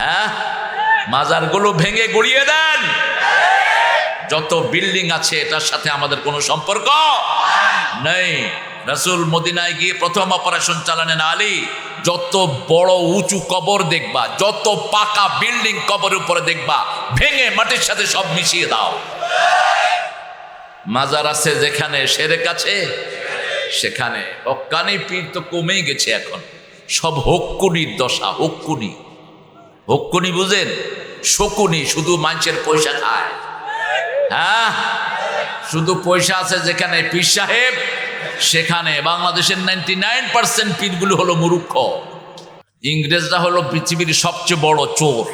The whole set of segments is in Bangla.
হ্যাঁ, মাজারগুলো ভেঙে গুড়িয়ে দেন। যত বিল্ডিং আছে এটার সাথে আমাদের কোনো সম্পর্ক নেই। রাসূল মদিনায় গিয়ে প্রথম অপারেশন চালানেন আলী, যত বড় উঁচু কবর দেখবা, যত পাকা বিল্ডিং কবরের উপরে দেখবা, ভেঙে মাটির সাথে সব মিশিয়ে দাও। মাজার আছে যেখানে শিরক আছে সেখানে। হক্কানি পীর তো কমেই গেছে, এখন সব হক্কুনির দশা। হক্কুনি, হক্কুনি বুঝেন? শকুনি, শুধু মানুষের পয়সা খায়। হ্যাঁ, শুধু পয়সা আছে যেখানে পীর সাহেব সেখানে। বাংলাদেশের 99% পীরগুলো হলো মূর্খ। ইংরেজরা হলো পৃথিবীর সবচেয়ে বড় চোর।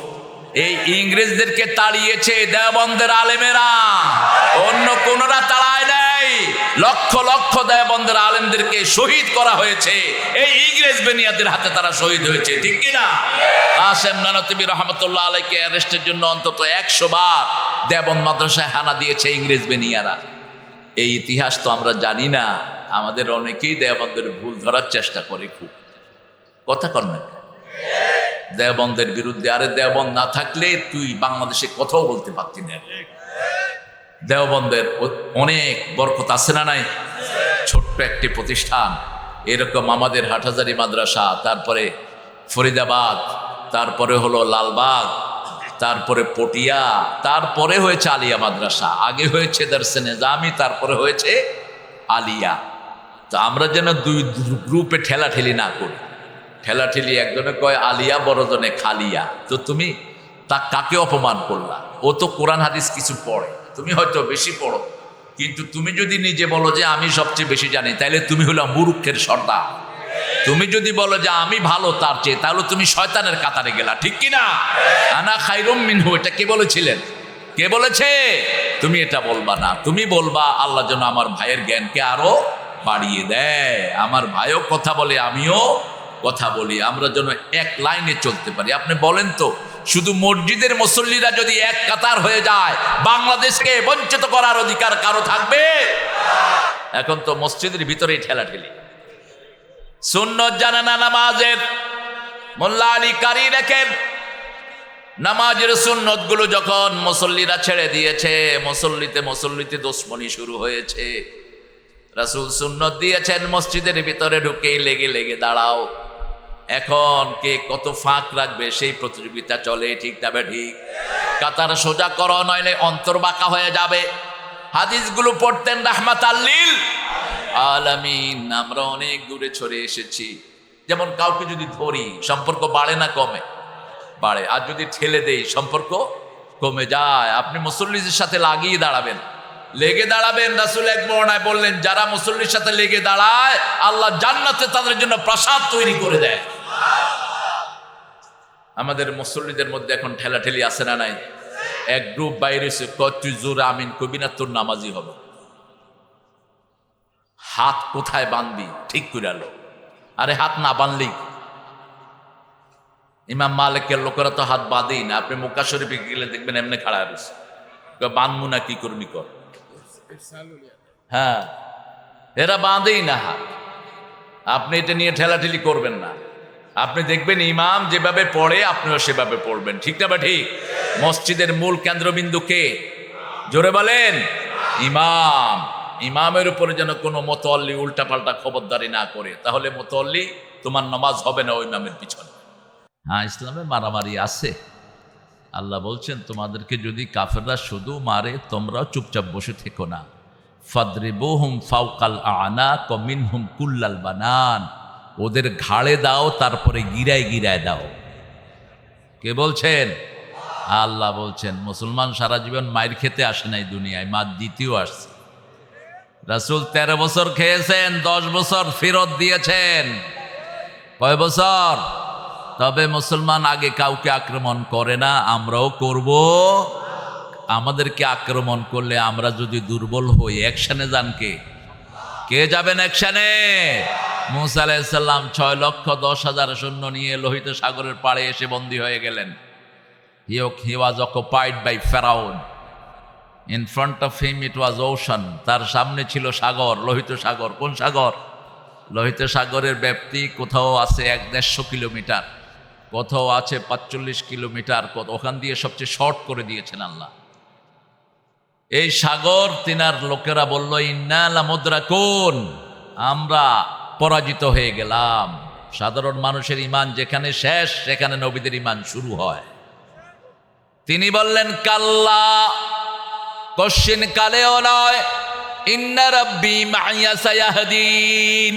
এই ইংরেজদেরকে তাড়িয়েছে দেওবন্দের আলেমেরা, অন্য কোনরা তাড়ায় নাই। লক্ষ লক্ষ দেওবন্দের আলেমদেরকে শহীদ করা হয়েছে, এই ইংরেজ বেনিয়াদের হাতে তারা শহীদ হয়েছে, ঠিক কিনা? কাসেম নানতুবি রহমতুল্লাহ আলাইকে অ্যারেস্টের জন্য অন্তত 100 বার দেওবন্দ মাদ্রাসায় হানা দিয়েছে ইংরেজ বেনিয়ারা। এই ইতিহাস তো আমরা জানি না। আমাদের অনেকেই দেওবন্দের ভুল ধরার চেষ্টা করে, খুব কথা কর না দেওবন্দের বিরুদ্ধে। আরে দেওবন্দ না থাকলে তুই বাংলাদেশে কথাও বলতে পারতি না। দেওবন্দের অনেক বরকত আছে না নাই? ছোট্ট একটি প্রতিষ্ঠান, এরকম আমাদের হাটহাজারী মাদ্রাসা, তারপরে ফরিদাবাদ, তারপরে হলো লালবাগ, তারপরে পটিয়া, তারপরে হয়েছে আলিয়া মাদ্রাসা, আগে হয়েছে দারসে নিজামি, তারপরে হয়েছে আলিয়া। তো আমরা যেন দুই গ্রুপে ঠেলাঠেলি না করি। ঠেলাঠেলি, একজনে কয় আলিয়া, বড়জনে খালিয়া। তো তুমি তা কাকে অপমান করলা? ও তো কোরআন হাদিস কিছু পড়ে, তুমি হয়তো বেশি পড়ো, কিন্তু তুমি যদি নিজে বলো যে আমি সবচেয়ে বেশি জানি, তাহলে তুমি হলো মূর্খের সর্দার। তুমি যদি বলো যে আমি ভালো তার চেয়ে, তাহলে তুমি শয়তানের কাতারে গেলা, ঠিক কিনা? আনা খায়রুম মিনহু, এটা কে বলেছিলেন? কে বলেছে? তুমি এটা বলবা না। তুমি বলবা আল্লাহ যেন আমার ভাইয়ের জ্ঞানকে আরো বাড়িয়ে দেয়, আমার ভাইও কথা বলে আমিও কথা বলি, আমরা যেন এক লাইনে চলতে পারি। আপনি বলেন তো, শুধু মসজিদের মুসল্লিরা যদি এক কাতার হয়ে যায়, বাংলাদেশকে বঞ্চিত করার অধিকার কারো থাকবে? এখন তো মসজিদের ভিতরেই ঠেলাঠেলি। সুন্নত জানা না নামাজের? মোল্লা আলী কারি রেখেন, নামাজের সুন্নত গুলো যখন মুসল্লিরা ছেড়ে দিয়েছে, মুসল্লিতে দুশ্মনী শুরু হয়েছে। রাসূল সুন্নত দিয়েছেন মসজিদের ভিতরে ঢুকেই লেগে লেগে দাঁড়াও। এখন কে কত ফাঁক রাখবে সেই প্রতিযোগিতা চলে, ঠিক তবে ঠিক। কাতার সোজা করো, নইলে অন্তর বাঁকা হয়ে যাবে। হাদিসগুলো পড়তেন রাহমাতাল লিল আলামিন। আমরা অনেক দূরে ছড়ে এসেছি। যেমন কাউকে যদি ধরি, সম্পর্ক বাড়ে না কমে? বাড়ে। আর যদি ঠেলে দেই, সম্পর্ক কমে যায়। আপনি মুসল্লিদের সাথে লাগিয়ে দাঁড়াবেন, লেগে দাঁড়াবেন। রাসূল এক বর্ণনায় বললেন, যারা মুসল্লির সাথে লেগে দাঁড়ায়, আল্লাহ জান্নাতে তাদের জন্য প্রাসাদ তৈরি করে দেয়। আমাদের মুসল্লিদের মধ্যে এখন ঠেলাঠেলি আছে না নাই? এক গ্রুপ বাইরে তুই জোর আমিন কবি না, তোর নামাজি হবে। হাত কোথায় বাঁধবি ঠিক করে আলো। আরে হাত না বাঁধলি, ইমাম মালিকের লোকেরা তো হাত বাঁধেই না। আপনি মক্কা শরীফে গেলে দেখবেন এমনি খাড়া রয়েছে, বাঁধবো না কি করবি কর। হ্যাঁ, এরা বাঁধেই না হাত। আপনি এটা নিয়ে ঠেলাঠেলি করবেন না। আপনি দেখবেন ইমাম যেভাবে পড়ে আপনিও সেভাবে পড়বেন, ঠিক না বা ঠিক? মসজিদের মূল কেন্দ্রবিন্দু কে? জোরে বলেন। ইমাম। ইমামের উপরে যেন কোনো মুতাল্লি উল্টাপাল্টা খবরদারি না করে, তাহলে মুতাল্লি তোমার নামাজ হবে না ওই ইমামের পিছনে। হ্যাঁ, ইসলামে মারামারি আছে। আল্লাহ বলছেন, তোমাদেরকে যদি কাফেররা শুধু মারে, তোমরাও চুপচাপ বসে থেকো না। ফাদরিবুহুম ফাওকাল আনাক মিনহুম কুল্লাল বানান। ওদের ঘাড়ে দাও, তারপরে গিরায় গিরায় দাও। কে বলছেন? আল্লাহ বলছেন। মুসলমান সারা জীবন মায়ের খেতে আসে নাই দুনিয়ায়, মা দ্বিতীয় আসছে। রাসূল 13 বছর খেয়েছেন, 10 বছর ফেরত দিয়েছেন। কয় বছর? তবে মুসলমান আগে কাউকে আক্রমণ করে না, আমরাও করব। আমাদেরকে আক্রমণ করলে আমরা যদি দুর্বল হই, অ্যাকশনে যান কে? কে যাবেন অ্যাকশনে? মুসা আলাইহিস সালাম 6,10,000 সৈন্য নিয়ে লোহিত সাগরের পাড়ে এসে বন্দী হয়ে গেলেন। He was occupied by Pharaoh. In front of him it was ocean. তার সামনে ছিল সাগর, লোহিত সাগর। কোন সাগর? লোহিত সাগরের ব্যাপ্তি কোথাও আছে 150 কিলোমিটার। কোথাও আছে ৪৫ কিলোমিটার, ওখান দিয়ে সবচেয়ে শর্ট করে দিয়েছেন আল্লাহ। এই সাগর তিনার লোকেরা বলল ইন্না লামুদরাকুন, আমরা পরাজিত হয়ে গেলাম। সাধারণ মানুষের ইমান যেখানে শেষ সেখানে নবীদের ইমান শুরু হয়। তিনি বললেন কাল্লা, কশ্চিন কালেও নয়, ইন্না রাব্বি মাইয়া সায়াহদিন,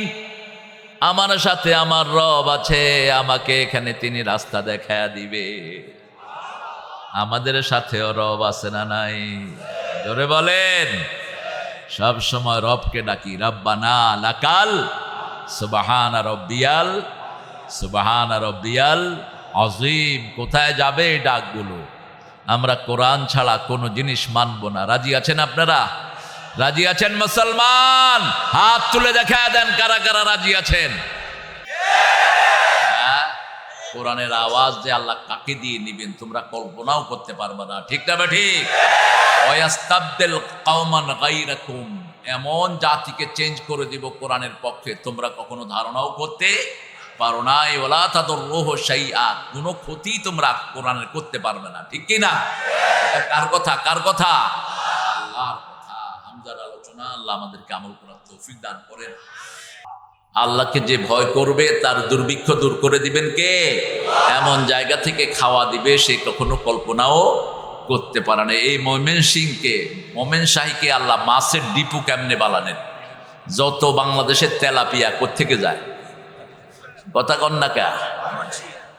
আমার সাথে আমার রব আছে, আমাকে এখানে তিনি রাস্তা দেখায়া দিবে। আমাদের সাথেও রব আছে না নাই? জোরে বলেন। সব সময় রবকে ডাকি, রব্বানা লাকাল সুবহানা রব্বিয়াল, সুবহানা রব্বিয়াল আযীম। কোথায় যাবে এই ডাকগুলো? আমরা কোরআন ছাড়া কোনো জিনিস মানব না। রাজি আছেন আপনারা? রাজি আছেন মুসলমান? হাত তুলে দেখা দেন কারা কারা রাজি আছেন। কোরআনের আওয়াজ যে আল্লাহ কাকে দিয়ে নিবেন তোমরা কল্পনাও করতে পারবে না, ঠিক না? ঠিক। ওয়াস্তাবদিল কওমান গায়রাকুম, এমন জাতিকে চেঞ্জ করে দিব কোরআনের পক্ষে তোমরা কখনো ধারণাও করতে পারো না। ওয়ালা তাদুররুহু শাইআ, কোনো ক্ষতি তোমরা কোরআনের করতে পারবে না, ঠিক কি না? কার কথা? কার কথা? আল্লাহর কথা। হামজার আলোচনা। আল্লাহ আমাদেরকে আমল করার তৌফিক দান করেন। আল্লাহকে যে ভয় করবে তার দুর্ভিক্ষ দূর করে দিবেন কে? এমন জায়গা থেকে খাওয়া দিবে সে কখনো কল্পনাও করতে পারে না। এই ময়মনসিংহকে আল্লাহ মাছের ডিপু কেমনে বানালেন। যত বাংলাদেশের তেলাপিয়া কোত্থেকে যায়? কথা কন না কা?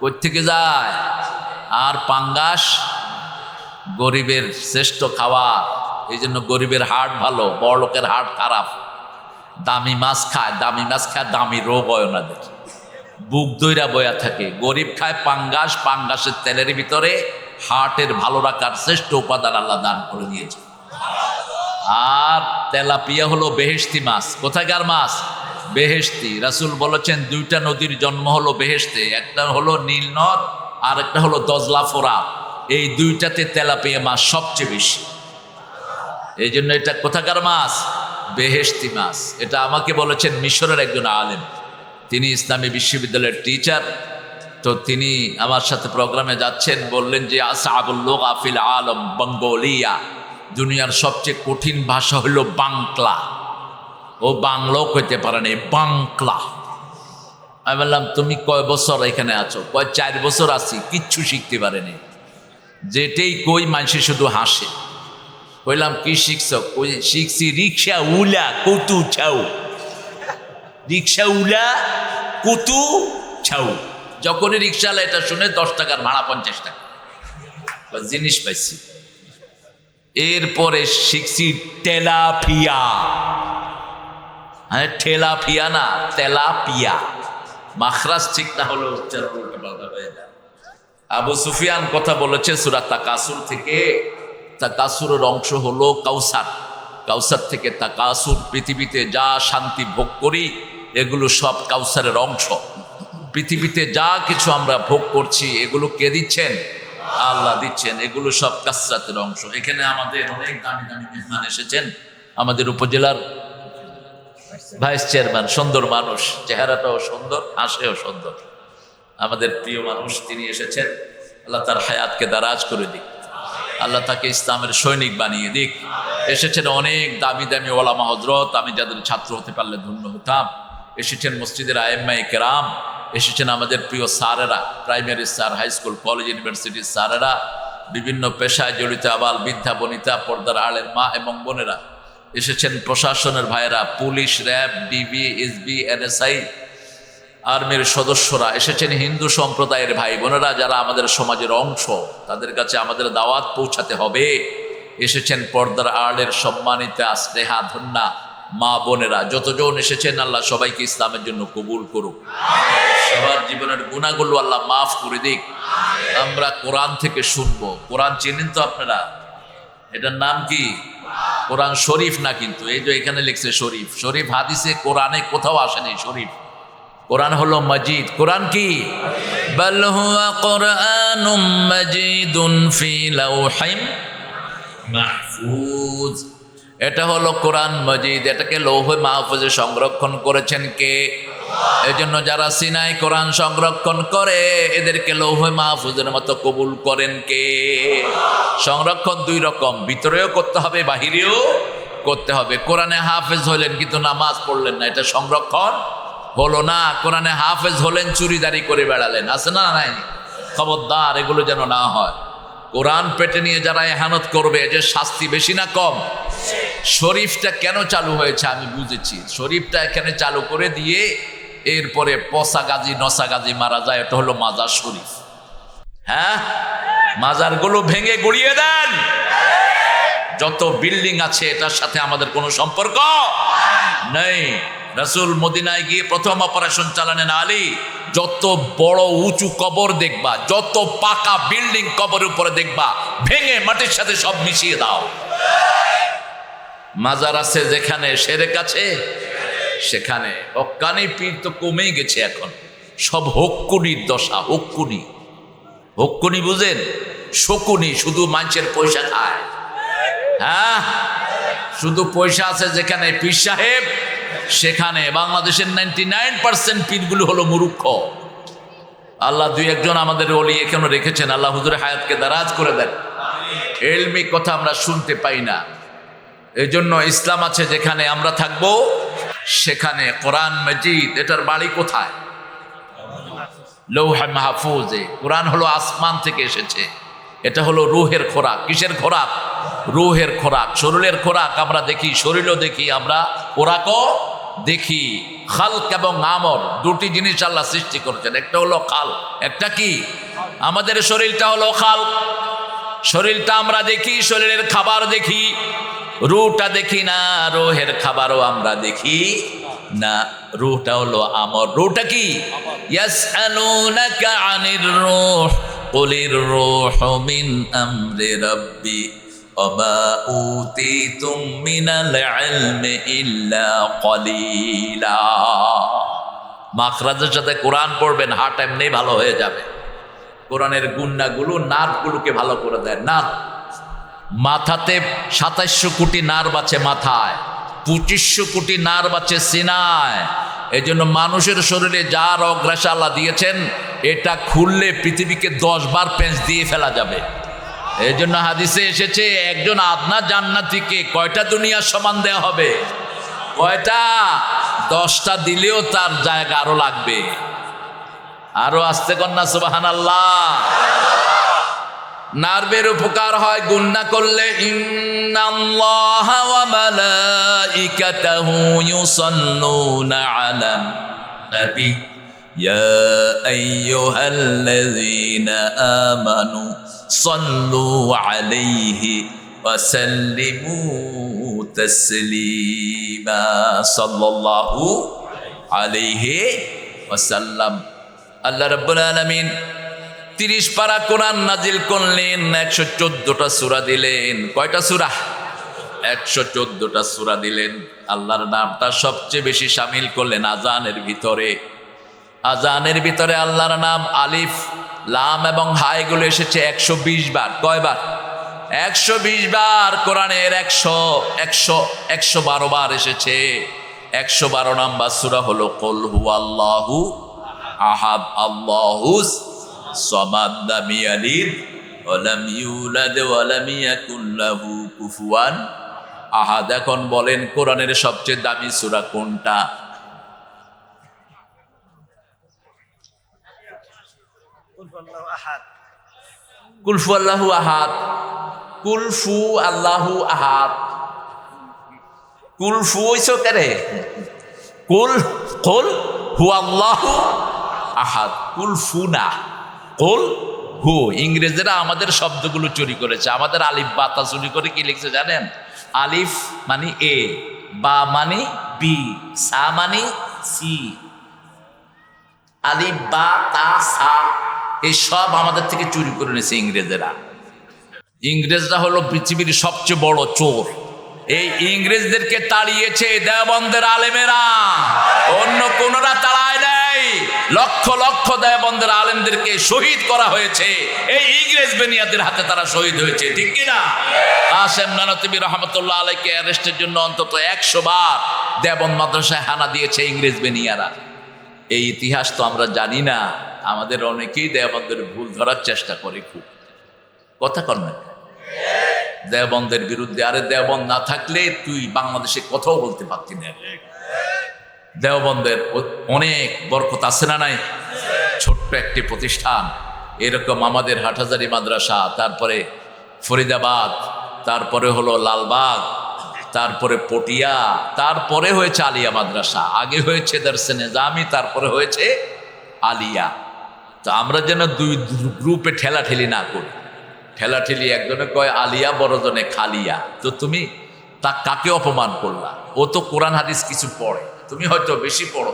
কোত্থেকে যায়? আর পাঙ্গাস গরিবের শ্রেষ্ঠ খাওয়া, এই জন্য গরিবের হার্ট ভালো, বড় লোকের হার্ট খারাপ। দামি মাছ খায়, দামি মাছ খায় দামি রোগ হয় ওনাদের, বুক দইরা বয়া থাকে। গরিব খায় পাঙ্গাস, পাঙ্গাসের তেলের ভিতরে হার্টের ভালো রাখার শ্রেষ্ঠ উপাদান আল্লাহ দান করে দিয়েছে। আর তেলাপিয়া হলো বেহেশতি মাছ। কোথাকার মাছ? বেহেশতি। রাসূল বলেছেন দুইটা নদীর জন্ম হলো বেহেশতে, একটা হলো নীল নদ আর একটা হলো দজলা ফোরাত। এই দুইটাতে তেলাপিয়া মাছ সবচেয়ে বেশি। এই জন্য এটা কোথাকার মাছ? বেহেশতি মাছ। এটা আমাকে বলেছেন মিশরের একজন আলেম, তিনি ইসলামী বিশ্ববিদ্যালয়ের টিচার। তো তিনি আমার সাথে প্রোগ্রামে যাচ্ছেন, বললেন যে আসআবুল লুগা ফিল আলম বাঙ্গোলিয়া, দুনিয়ার সবচেয়ে কঠিন ভাষা হলো বাংলা। ও বাংলাও কইতে পারে না, বাংলা। আমি বললাম তুমি কয় বছর এখানে আছো? কয় 4 বছর আছি, কিচ্ছু শিখতে পারেনি। যেটাই কই মানুষে শুধু হাসে। কইলাম কি শিখছ? কই শিখছি রিক্সা উলা কতু ছাউ। রিক্সা উলা কতু ছাউ। যখনই রিক্সাওয়ালা এটা শুনে 10 টাকার ভাড়া 50 টাকা জিনিস পাইছি। এরপরে শিখছি তেলাপিয়া। হ্যাঁ ঠেলাপিয়া না, তেলাপিয়া। মাখরাজ ঠিক না হলে উচ্চারণ উল্টো পাল্টা হয়ে যায়। আবু সুফিয়ান কথা বলেছে সূরা তাকাসুর থেকে। তাকাসুরের অংশ হলো কাউসার। কাউসার থেকে তাকাসুর। পৃথিবীতে যা শান্তি ভোগ করি এগুলো সব কাউসারের অংশ। পৃথিবীতে যা কিছু আমরা ভোগ করছি এগুলো কে দিচ্ছেন? আল্লাহ দিচ্ছেন। এগুলো সব কাসরাতের অংশ। এখানে আমাদের অনেক দামি দামি মেহমান এসেছেন। আমাদের উপজেলার ভাইস চেয়ারম্যান, সুন্দর মানুষ, চেহারাটাও সুন্দর, হাসেও সুন্দর, আমাদের প্রিয় মানুষ, তিনি এসেছেন। আল্লাহ তার হায়াতকে দারাজ করে দিক, আল্লাহ তাকে ইসলামের সৈনিক বানিয়ে দিক। এসেছেন অনেক দামি দামি ওলামা হযরত, আমি যাদের ছাত্র হতে পারলে ধন্য হতাম। এসেছেন মসজিদের আয়েম্মায়ে কেরাম, এসেছেন আমাদের প্রিয় স্যারেরা, primary sir, high school, college, ইউনিভার্সিটির স্যারেরা, বিভিন্ন পেশায় জড়িত আবাল বৃদ্ধা বনিতা, পর্দার আড়ের মা এবং বোনেরা, এসেছেন প্রশাসনের ভাইয়েরা, police, RAB, DB, SB, NSI, আর্মির সদস্যরা, এসেছেন হিন্দু সম্প্রদায়ের ভাই বোনেরা যারা আমাদের সমাজের অংশ, তাদের কাছে আমাদের দাওয়াত পৌঁছাতে হবে। এসেছেন পর্দার আড়ের সম্মানিতা স্নেহা ধন্যা মা বোনেরা, যতজন এসেছেন আল্লাহ সবাইকে ইসলামের জন্য কবুল করুক। সবার জীবনের গুনাহগুলো আল্লাহ মাফ করে দিক। আমরা কোরআন থেকে শুনবো। কোরআন চেনেন তো আপনারা? এটার নাম কি? কোরআন শরীফ না, কিন্তু এই যে এখানে লিখছে শরীফ। শরীফ হাদিসে কোরআনে কোথাও আসেনি শরীফ। কোরআন হলো মজিদ। কোরআন কি? বাল হুয়া কুরআনুম মাজিদুন ফি লাউহিম মাহফুজ। এটা হলো কোরআন মজিদ। এটাকে লৌহে মাহফুজে সংরক্ষণ করেছেন কে? এই জন্য যারা সিনাই কোরআন সংরক্ষণ করে এদেরকে লৌহে মাহফুজের মতো কবুল করেন কে? সংরক্ষণ দুই রকম, ভিতরেও করতে হবে, বাহিরেও করতে হবে। কোরআনে হাফেজ হলেন কিন্তু নামাজ পড়লেন না, এটা সংরক্ষণ হলো না। কোরআনে হাফেজ হলেন, চুরিদারি করে বেড়ালেন, আছে না নাই? খবরদার, এগুলো যেন না হয়। কোরআন পেটে নিয়ে যারা এহানত করবে, যে শাস্তি বেশি না কম? শরীফটা কেন চালু হয়েছে আমি বুঝেছি। শরীফটা এখানে চালু করে দিয়ে এরপরে পসা গাজী নসা গাজী মারা যায়, এটা হলো মাজার শরীফ। হ্যাঁ, মাজারগুলো ভেঙে গুড়িয়ে দেন। যত বিল্ডিং আছে এটার সাথে আমাদের কোনো সম্পর্ক নেই। রাসূল মদিনায় গিয়ে প্রথম অপারেশন চালানেন আলী, যত বড় উঁচু কবর দেখবা, যত পাকা বিল্ডিং কবরের উপরে দেখবা, ভেঙে মাটির সাথে সব মিশিয়ে দাও। মাজার আছে যেখানে শিরক আছে সেখানে। হক্কানি পীর তো কমেই গেছে এখন, সব হক্কুনির দশা। হক্কুনি, হক্কুনি বুঝেন? শকুনি, শুধু মানুষের পয়সা খায়। হ্যাঁ, শুধু পয়সা আছে যেখানে পীর সাহেব সেখানে। বাংলাদেশের 99% পীরগুলো হলো মূর্খ। আল্লাহ দুই একজন আমাদের ওলি এখানে রেখেছেন, আল্লাহ হুজুরের হায়াতকে দারাজ করে দেন। এলমি কথা আমরা শুনতে পাই না। এই জন্য ইসলাম আছে যেখানে আমরা থাকবো সেখানে। কোরআন মজিদ, এটার বাড়ি কোথায়? লৌহে মাহফুজে। কোরআন হলো আসমান থেকে এসেছে, এটা হলো রুহের খোরাক। কিসের খোরাক? রুহের খোরাক, শরীরের খোরাক। আমরা দেখি, শরীরও দেখি, আমরা খোরাকও দেখি। খালক এবং আমর দুটি জিনিস আল্লাহ সৃষ্টি করেছেন। একটা হলো খালক, একটা কি? আমাদের শরীরটা হলো খালক। শরীরটা আমরা দেখি, শরীরের খাবার দেখি, রুহটা দেখি না, রুহের খাবারও আমরা দেখি না। রুহটা হলো আমর। রুহটা কি? ইয়াসআলুনাকা আনির রূহ কুলির রূহু মিন আমরি রাব্বি ওয়া উতিতুম মিনাল ইলমি ইল্লা কলিলা। মাখরাজের সাথে কোরআন পড়বেন, হার্ট এমনি ভালো হয়ে যাবে। কোরআনের গুন্নাগুলো নার্ভগুলোকে ভালো করে দেয়। নার্ভ, মাথাতে ২৭০০ কোটি নার্ভ আছে মাথায়, ২৫০০ কোটি নার্ভ আছে সিনায়। এই জন্য মানুষের শরীরে যা রগ রেশা আল্লাহ দিয়েছেন, এটা খুললে পৃথিবীকে ১০ বার পেঁচ দিয়ে ফেলা যাবে। এই জন্য হাদিসে এসেছে, একজন আদনা জান্নাতীকে কয়টা দুনিয়ার সমান দেওয়া হবে? কয়টা? ১০টা দিলেও তার জায়গা আরো লাগবে। আরো আসতে কন্যা সুবহানাল্লাহ। নার্ভের উপকার হয় গুন্না করলে। ইন্নাল্লাহা ওয়া মালাইকাতাহু ইউসাল্লুনা আলান নবী ইয়া আইয়ুহাল্লাযীনা আমানু সাল্লু আলাইহি ওয়া সাল্লিমু তাসলিমা। সাল্লাল্লাহু আলাইহি ওয়াসাল্লাম। আল্লাহ রাব্বুল আলামিন ৩০ পারা কোরআন নাজিল করলেন, ১১৪টা সূরা দিলেন। কয়টা সূরা? ১১৪টা সূরা দিলেন। আল্লাহর নামটা সবচেয়ে বেশি শামিল করলেন আজানের ভিতরে। আজানের ভিতরে আল্লাহর নাম আলিফ, লাম এবং হা এগুলো এসেছে ১২০ বার। কয়বার? ১২০ বার। কোরআনের ১১২ বার এসেছে। ১১২ নাম্বার সূরা হলো কুল হুয়াল্লাহু আহাদ আল্লাহুস সামাদ লাম ইয়ালিদ ওয়া লাম ইউলাদ ওয়া লাম ইয়াকুল লাহু কুফুয়ান আহাদ। এখন বলেন কোরআনের সবচেয়ে দামি সূরা কোনটা? কুল হু আল্লাহু আহাদ। কুল ফু আল্লাহু আহাদ। কুল ফু হইছো কেরে? কুল কুল হু আল্লাহু আহাদ। কুল ফু না, কুল হু। ইংরেজরা আমাদের শব্দগুলো চুরি করেছে। আমাদের আলিফ বাতা চুরি করে কি লিখছে জানেন? আলিফ মানে এ, বা মানে বি, সা মানে সি। আলিফ বা তা সা এই সব আমাদের থেকে চুরি করে নিয়েছে ইংরেজরা। ইংরেজরা হলো পৃথিবীর সবচেয়ে বড় চোর। এই ইংরেজদেরকে তাড়িয়েছে দেওবন্দের আলেমেরা, অন্য কোনরা তাড়ায় নাই। লক্ষ লক্ষ দেওবন্দের আলেমদেরকে শহীদ করা হয়েছে এই ইংরেজ বেনিয়াদের হাতে, তারা শহীদ হয়েছে, ঠিক কিনা? কাসেম নানতুবি রহমতুল্লাহ আলাইকে অ্যারেস্টের জন্য অন্তত ১০০ বার দেওবন্দ মাদ্রাসায় হানা দিয়েছে ইংরেজ বেনিয়ারা। এই ইতিহাস তো আমরা জানি না। আমাদের অনেকেই দেওবন্দের ভুল ধরার চেষ্টা করে, খুব কথা কর না দেওবন্দের বিরুদ্ধে। আরে দেওবন্দ না থাকলে তুই বাংলাদেশে কথাও বলতে পারতি না। দেওবন্দের অনেক বরকত আছে না নাই? ছোট্ট একটি প্রতিষ্ঠান, এরকম আমাদের হাটহাজারী মাদ্রাসা, তারপরে ফরিদাবাদ, তারপরে হলো লালবাগ, তারপরে পটিয়া, তারপরে হয়েছে আলিয়া মাদ্রাসা, আগে হয়েছে দারসে নিজামি, তারপরে হয়েছে আলিয়া। তো আমরা যেন দুই গ্রুপে ঠেলাঠেলি না করি। ঠেলাঠেলি, একজনে কয় আলিয়া, বড়জনে খালিয়া। তো তুমি তা কাকে অপমান করলা? ও তো কোরআন হাদিস কিছু পড়ে, তুমি হয়তো বেশি পড়ো,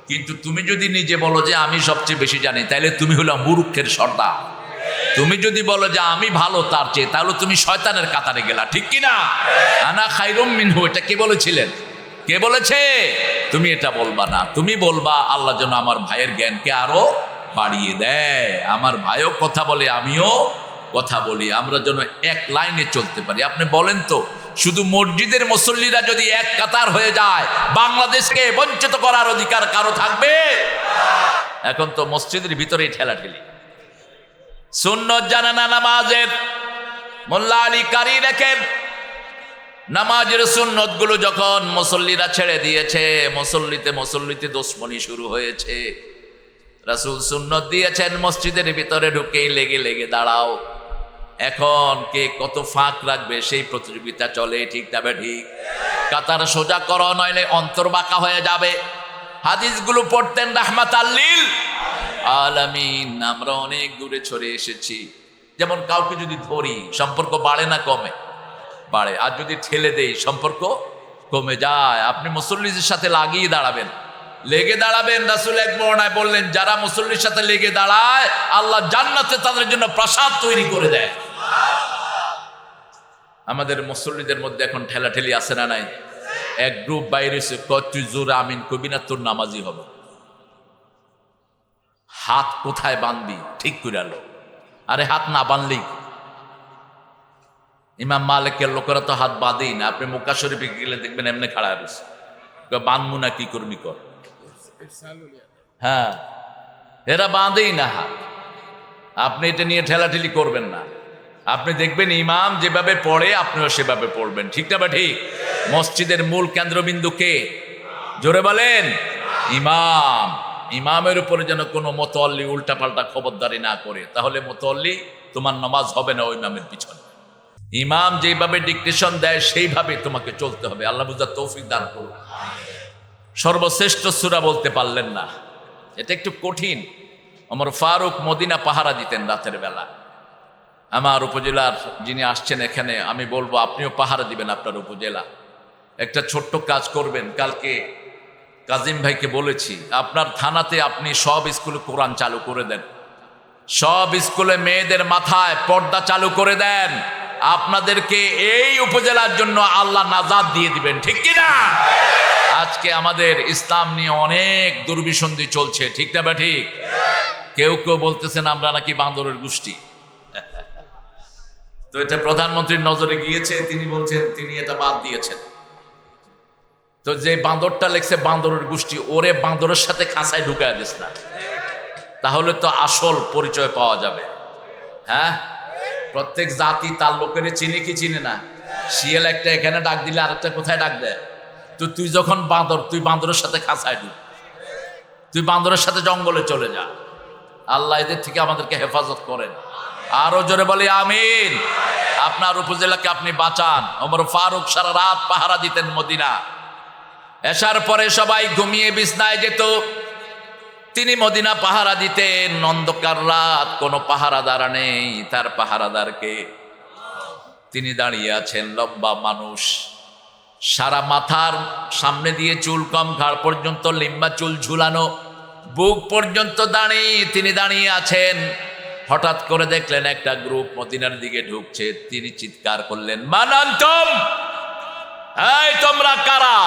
কিন্তু তুমি যদি নিজে বলো যে আমি সবচেয়ে বেশি জানি, তাহলে তুমি হলো মূর্খের সর্দার। তুমি যদি বলো যে আমি ভালো তার চেয়ে, তাহলে তুমি শয়তানের কাতারে গেলা, ঠিক কিনা? আনা খাইরুম মিনহু, এটা কে বলেছিলেন? কে বলেছে? তুমি এটা বলবা না। তুমি বলবা আল্লাহ যেন আমার ভাইয়ের জ্ঞানকে আরো বাড়িয়ে দেয়, আমার ভাইও কথা বলে, আমিও কথা বলি, আমরা যেন এক লাইনে চলতে পারি। আপনি বলেন তো, শুধু মসজিদের মুসল্লিরা যদি এক কাতার হয়ে যায়, বাংলাদেশকে বঞ্চিত করার অধিকার কারো থাকবে? এখন তো মসজিদের ভিতরেই ঠেলাঠেলি। সুন্নত জানা না নামাজের? মোল্লা আলী কারি রেখেন, নামাজের সুন্নত গুলো যখন মুসল্লিরা ছেড়ে দিয়েছে, মুসল্লিতে দুশ্মনী শুরু হয়েছে। রাসূল সুন্নত দিয়েছেন মসজিদের ভিতরে ঢুকেই লেগে লেগে দাঁড়াও। এখন কে কত ফাঁক রাখবে সেই প্রতিযোগিতা চলে, ঠিক তবে ঠিক। কাতার সোজা করো, নইলে অন্তর বাঁকা হয়ে যাবে। হাদিসগুলো পড়তেন রাহমাতাল লিল আলামিন। আমরা অনেক দূরে ছড়ে এসেছি। যেমন কাউকে যদি ধরি, সম্পর্ক বাড়ে না কমে? বাড়ে। আর যদি ঠেলে দেই, সম্পর্ক কমে যায়। আপনি মুসল্লিদের সাথে লাগিয়ে দাঁড়াবেন, লেগে দাঁড়াবেন। রাসূল এক বর্ণনায় বললেন, যারা মুসল্লির সাথে লেগে দাঁড়ায়, আল্লাহ জান্নাতে তাদের জন্য প্রাসাদ তৈরি করে দেয়। আমাদের মুসল্লিদের মধ্যে এখন ঠেলাঠেলি আছে না নাই? এক গ্রুপ বাইরে এসে তুই জোরে আমিন কবি না, তোর নামাজি হবে। হাত কোথায় বাঁধবি ঠিক করে আলো। আরে হাত না বাঁধলেই, ইমাম মালিকের লোকেরা তো হাত বাঁধেই না। আপনি মক্কা শরীফে গেলে দেখবেন এমনি খাড়া রয়েছে, বাঁধবো না কি করবি কর। হ্যাঁ, এরা বাঁধেই না হাত। আপনি এটা নিয়ে ঠেলাঠেলি করবেন না। আপনি দেখবেন ইমাম যেভাবে পড়ে আপনিও সেভাবে পড়বেন, ঠিক না? বা ঠিক? মসজিদের মূল কেন্দ্রবিন্দু কে? জোরে বলেন। ইমাম। ইমামের উপরে যেন কোনো মুতাল্লি উল্টাপাল্টা খবরদারি না করে, তাহলে মুতাল্লি তোমার নামাজ হবে না ওই ইমামের পিছনে। ইমাম যেভাবে ডিকটেশন দেয় সেইভাবে তোমাকে চলতে হবে। আল্লাহ বুঝার তৌফিক দান করুন। সর্বশ্রেষ্ঠ সূরা বলতে পারলেন না, এটা একটু কঠিন। ওমর ফারুক মদিনা পাহারা দিতেন রাতের বেলা। আমার উপজেলার যিনি আসছেন এখানে, আমি বলবো আপনিও পাহারা দিবেন আপনার উপজেলা। একটা ছোট্ট কাজ করবেন, কালকে কাজিম ভাইকে বলেছি, আপনার থানাতে আপনি সব স্কুলে কোরআন চালু করে দেন, সব স্কুলে মেয়েদের মাথায় পর্দা চালু করে দেন। আপনাদেরকে এই উপজেলার জন্য আল্লাহ নাজাত দিয়ে দিবেন, ঠিক কিনা? আজকে আমাদের ইসলাম নিয়ে অনেক দুর্বিসন্ধি চলছে, ঠিক না? বা ঠিক? কেউ কেউ বলতেছেন আমরা নাকি বান্দরের গোষ্ঠী। তো এটা প্রধানমন্ত্রীর নজরে গিয়েছে, তিনি বলছেন তিনি এটা বাদ দিয়েছেন। তো যে বান্দরটা লেখছে বান্দরের গোষ্ঠী, ওরে বান্দরের সাথে খাঁচায় ঢুকায় দিস না, তাহলে তো আসল পরিচয় পাওয়া যাবে। হ্যাঁ, প্রত্যেক জাতি তার লোকের চিনে কি চিনে না। শিয়াল একটা এখানে ডাক দিলে আরেকটা কোথায় ডাক দেয়। তো তুই যখন বান্দর, তুই বান্দরের সাথে খাঁচায় ঢুক, তুই বান্দরের সাথে জঙ্গলে চলে যা। আল্লাহ এদের থেকে আমাদেরকে হেফাজত করেন। আরো জোরে বলি আমিন। আপনার উপজেলাকে আপনি বাঁচান। ওমর ফারুক সারা রাত পাহারা দিতেন মদিনা। এশার পরে সবাই ঘুমিয়ে বিছনায় যেত, তিনি মদিনা পাহারা দিতেন। অন্ধকার রাত, কোনো পাহারাদার নেই। তার পাহারাদারকে, তিনি দাঁড়িয়ে আছেন, লম্বা মানুষ, সারা মাথার সামনে দিয়ে চুল কম, ঘাড় পর্যন্ত লিম্বা চুল ঝুলানো, বুক পর্যন্ত দাঁড়িয়ে তিনি দাঁড়িয়ে আছেন। হঠাৎ করে দেখলেন একটা গ্রুপ মদিনার দিকে ঢুকছে। তিনি চিৎকার করলেন, মান আনতুম, এই তোমরা কারা?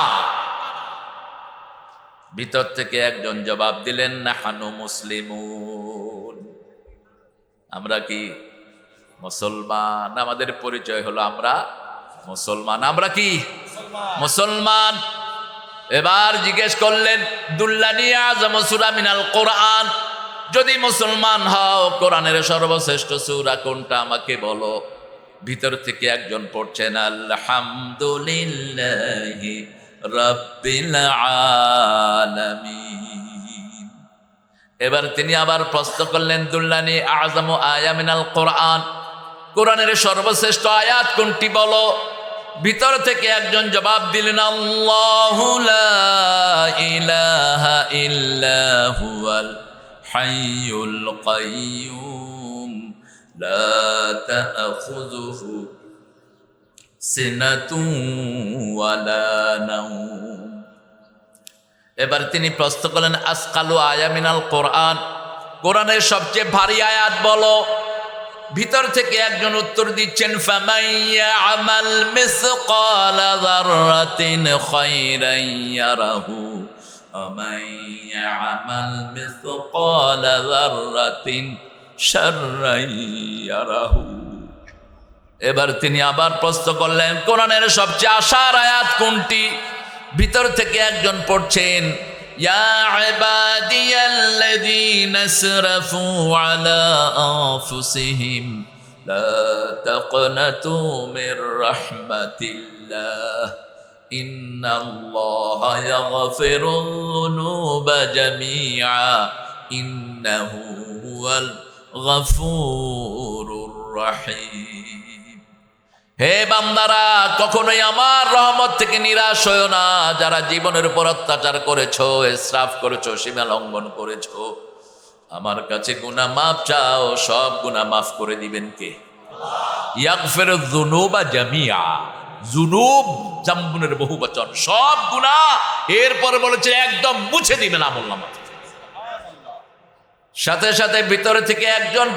ভিতর থেকে একজন জবাব দিলেন, নাহানু মুসলিমুন, আমরা কি মুসলমান। আমাদের পরিচয় হলো আমরা মুসলমান। আমরা কি মুসলমান। এবার জিজ্ঞেস করলেন, দুল্লানি আযম সূরা মিনাল কোরআন, যদি মুসলমান হও কোরআনের সর্বশ্রেষ্ঠ সূরা কোনটা আমাকে বলো। ভিতর থেকে একজন পড়ছেন আলহামদুলিল্লাহি রাব্বিল আলামিন। এবার তিনি আবার প্রশ্ন করলেন, দুল্লানি আযম আয়া মিনাল কোরআন, কোরআনের সর্বশ্রেষ্ঠ আয়াত কোনটি বলো। ভিতর থেকে একজন জবাব দিলেন, আল্লাহু লা ইলাহা ইল্লা হুয়াল হাইয়ুল কাইয়্যুম লা তা'খুযুহু সিনাতুন ওয়ালা নাওম। এবার তিনি প্রশ্ন করলেন, আসকালু আয়া মিনাল কোরআন, কোরআনের সবচেয়ে ভারী আয়াত বলো। ভিতর থেকে একজন উত্তর দিচ্ছেন, ফামান ইয়া'মাল মিসকালা যাররাতিন খায়রান ইয়ারাহু ওয়া মান ইয়া'মাল মিসকালা যাররাতিন শাররান ইয়ারাহু। এবার তিনি আবার প্রশ্ন করলেন, কোরআনের সবচেয়ে আশার আয়াত কোনটি। ভিতর থেকে একজন পড়ছেন, ইয়া ইবাদিয়াল্লাযীনা আসরাফু আলা আনফুসিহিম লা তাকনাতু মির রাহমাতিল্লাহ ইন্নাল্লাহা ইয়াগফিরুয যুনুবা জামিআ ইন্নাহু হুয়াল গফুরুর রহিম। হে বান্দারা, কখনোই আমার রহমত থেকে নিরাশ হয়ো না। যারা জীবনের উপর অত্যাচার করেছো, ইসরাফ করেছো, সীমা লঙ্ঘন করেছো, আমার কাছে গুনাহ মাফ চাও, সব গুনাহ মাফ করে দিবেন কে? ইয়াগফিরুয যুনুবা জামিআ, যুনুব জাম্বুনের বহু বচন, সব গুনাহ এরপর বলেছে একদম মুছে দিবেন আমলনামা থেকে। সাথে সাথে ভিতরে থেকে একজন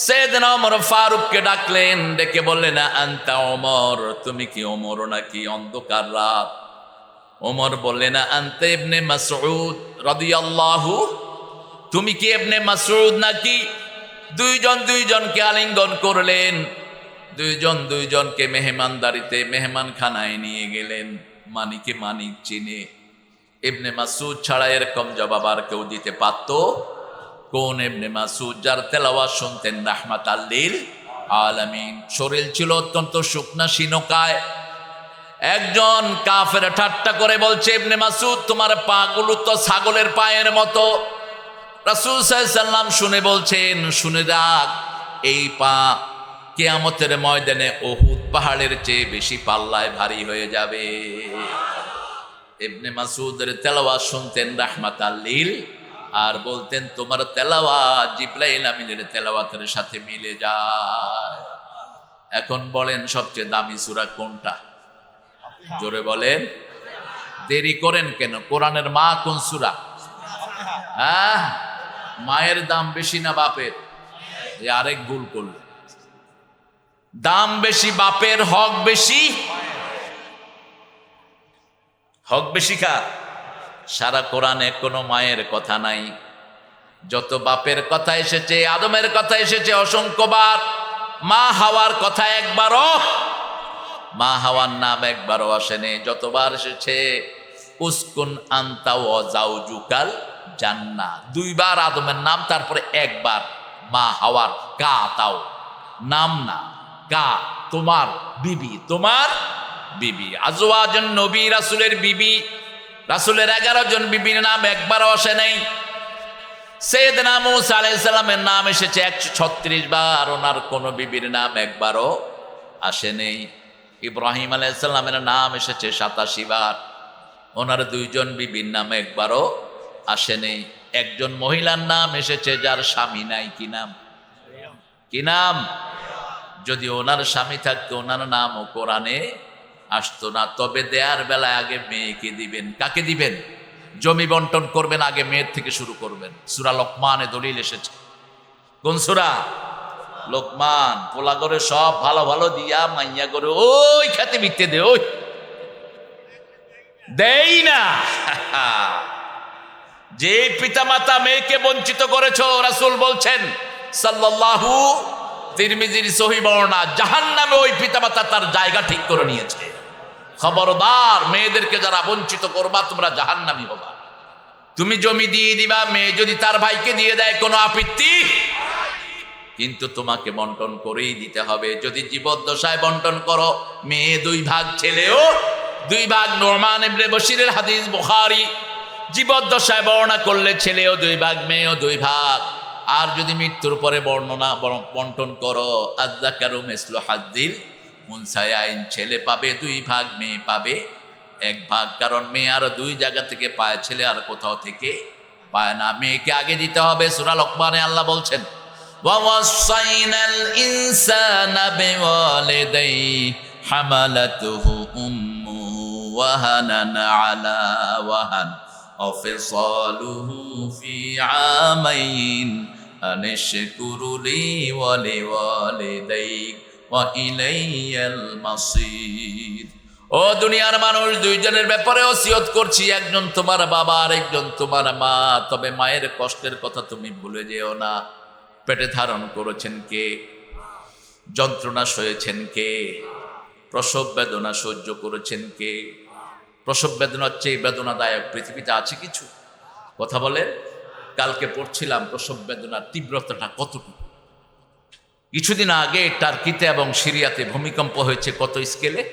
সাইয়েদনা ওমর ফারুককে ডাকলেন, ডেকে বললেন, আনতা ওমর, তুমি কি ওমর নাকি অন্ধকার রাত? ওমর বললেন, আনতা ইবনে মাসউদ রাদিয়াল্লাহু, তুমি কি ইবনে মাসউদ নাকি? দুইজন দুইজনকে আলিঙ্গন করলেন, দুইজন দুইজনকে মেহমানদারিতে মেহমানখানায় নিয়ে গেলেন। মানিকে মানিক চিনে, ইবনে মাসউদ ছাড়া এরকম জবাব আর কেউ দিতে পারত? কোন ইবনে মাসউদ? যার তেলাওয়াত শুনতেন রাহমাতাল লিল আলামিন। শরীর ছিল অত্যন্ত শুকনা শিনকায়। একজন কাফের ঠাট্টা করে বলছে, ইবনে মাসউদ, তোমার পাগুলো তো ছাগলের পায়ের মতো। রাসূল সাল্লাল্লাহু আলাইহি সাল্লাম শুনে বলছেন, শুনে রাখ, এই পা কিয়ামতের ময়দানে উহুদ পাহাড়ের চেয়ে বেশি পাল্লায় ভারী হয়ে যাবে। ইবনে মাসউদের তেলাওয়াত শুনতেন রাহমাতাল লিল, আর বলতেন, তোমার তেলাওয়াত জিবরাইল আমিনের তেলাওয়াতের সাথে মিলে যায়। এখন বলেন, সবচেয়ে দামি সূরা কোনটা? জোরে বলেন। দেরি করেন কেন? কোরআনের মা কোন সূরা? হ্যাঁ, মায়ের দাম বেশি না বাপের? এই আরেক ভুল করল। দাম বেশি বাপের, হক বেশি। হক বেশি কার? সারা কোরআনে কোনো মায়ের কথা নাই। যত বাপের কথা এসেছে, আদমের কথা এসেছে অসংখ্যবার, মা হাওয়ার কথা একবারও, মা হাওয়ার নাম একবারও আসেনি। যতবার এসেছে, উসকুন আনতা ওয়া যাওজুকাল জান্নাহ, দুইবার আদমের নাম, তারপরে একবার মা হাওয়ার কা তাও, নাম না, কা তোমার বিবি, তোমার বিবি। আজওয়াজুন নবী, রাসূলের বিবি, রাসূলের 11 জন বিবির নাম একবারও আসে নাই। সাইয়েদনা মূসা আলাইহিস সালামের নাম এসেছে 136 বার, ওনার কোন বিবির নাম একবারও আসে নাই। ইব্রাহিম আলাইহিস সালামের নাম এসেছে 87 বার, ওনার 2 জন বিবির নাম একবারও আসে নাই। একজন মহিলার নাম এসেছে যার স্বামী নাই, কি নাম? কি নাম? যদি ওনার স্বামী থাকতো, ওনার নামও কোরআনে আসতো না। তবে দেয়ার বেলায় আগে মেয়েকে দিবেন। কাকে দিবেন? জমি বন্টন করবেন, আগে মেয়ের থেকে শুরু করবেন। সূরা লোকমানে দলিল এসেছে। কোন সূরা? লোকমান। পোলা করে সব ভালো ভালো দিয়া, মাইয়া করে ওই খেতে বিকতে দে, ওই দেই না। যে পিতামাতা মেয়েকে বঞ্চিত করেছো, রাসূল বলছেন সাল্লাল্লাহু, তিরমিজির সহিহ বর্ণনা, জাহান্নামে ওই পিতামাতা তার জায়গা ঠিক করে নিয়েছে। খবরদার, মেয়েদেরকে যারা বঞ্চিত করবা তোমরা জাহান্নামী হবা। তুমি জমি দিয়ে দিবা, মেয়ে যদি তার ভাইকে দিয়ে দেয় কোনো আপত্তি, কিন্তু তোমাকে বন্টন করেই দিতে হবে। যদি জীবদ্দশায় বন্টন করো, মেয়ে 2 ভাগ, ছেলেও 2 ভাগ। নোমান ইবনে বশিরের হাদিস, বুখারী। জীবদ্দশায় বর্ণনা করলে ছেলেও 2 ভাগ, মেয়েও 2 ভাগ। আর যদি মৃত্যুর পরে বন্টন করো, আযযাকারু মিসলু হাজ্জিল উনসায়াইন, ছেলে পাবে 2 ভাগ, মেয়ে পাবে 1 ভাগ। কারণ মেয়ে আরো 2 জায়গা থেকে পায়, ছেলে আর কোথাও থেকে পায় না। মেয়েকে আগে দিতে হবে। সূরা লোকমানে আল্লাহ বলছেন, ওয়াসাইনাল ইনসানা বিওয়ালিদাইহি হামালাতুহু উম্মুহু ওয়াহানান আলা ওয়াহান ওয়াফিসালুহু ফি আমাইন আনিশকুরু লি ওয়া লিওয়ালিদাইক ওয়া ইলাইয়াল মাসির। ও দুনিয়ার মানুষ, 2 জনের ব্যাপারে ওসিয়ত করছি, একজন তোমার বাবা আর একজন তোমার মা। তবে মায়ের কষ্টের কথা তুমি ভুলে যেও না। পেটে ধারণ করেছেন কে? যন্ত্রণা সয়েছেন কে? প্রসব বেদনা সহ্য করেছেন কে? প্রসব বেদনার চেয়ে বেদনাদায়ক পৃথিবীতে আছে কিছু? কথা বলে। কালকে পড়ছিলাম প্রসব বেদনার তীব্রতাটা কতটুকু। কিছুদিন আগে টার্কিতে এবং সিরিয়াতে ভূমিকম্প হয়েছে। কত স্কেলে?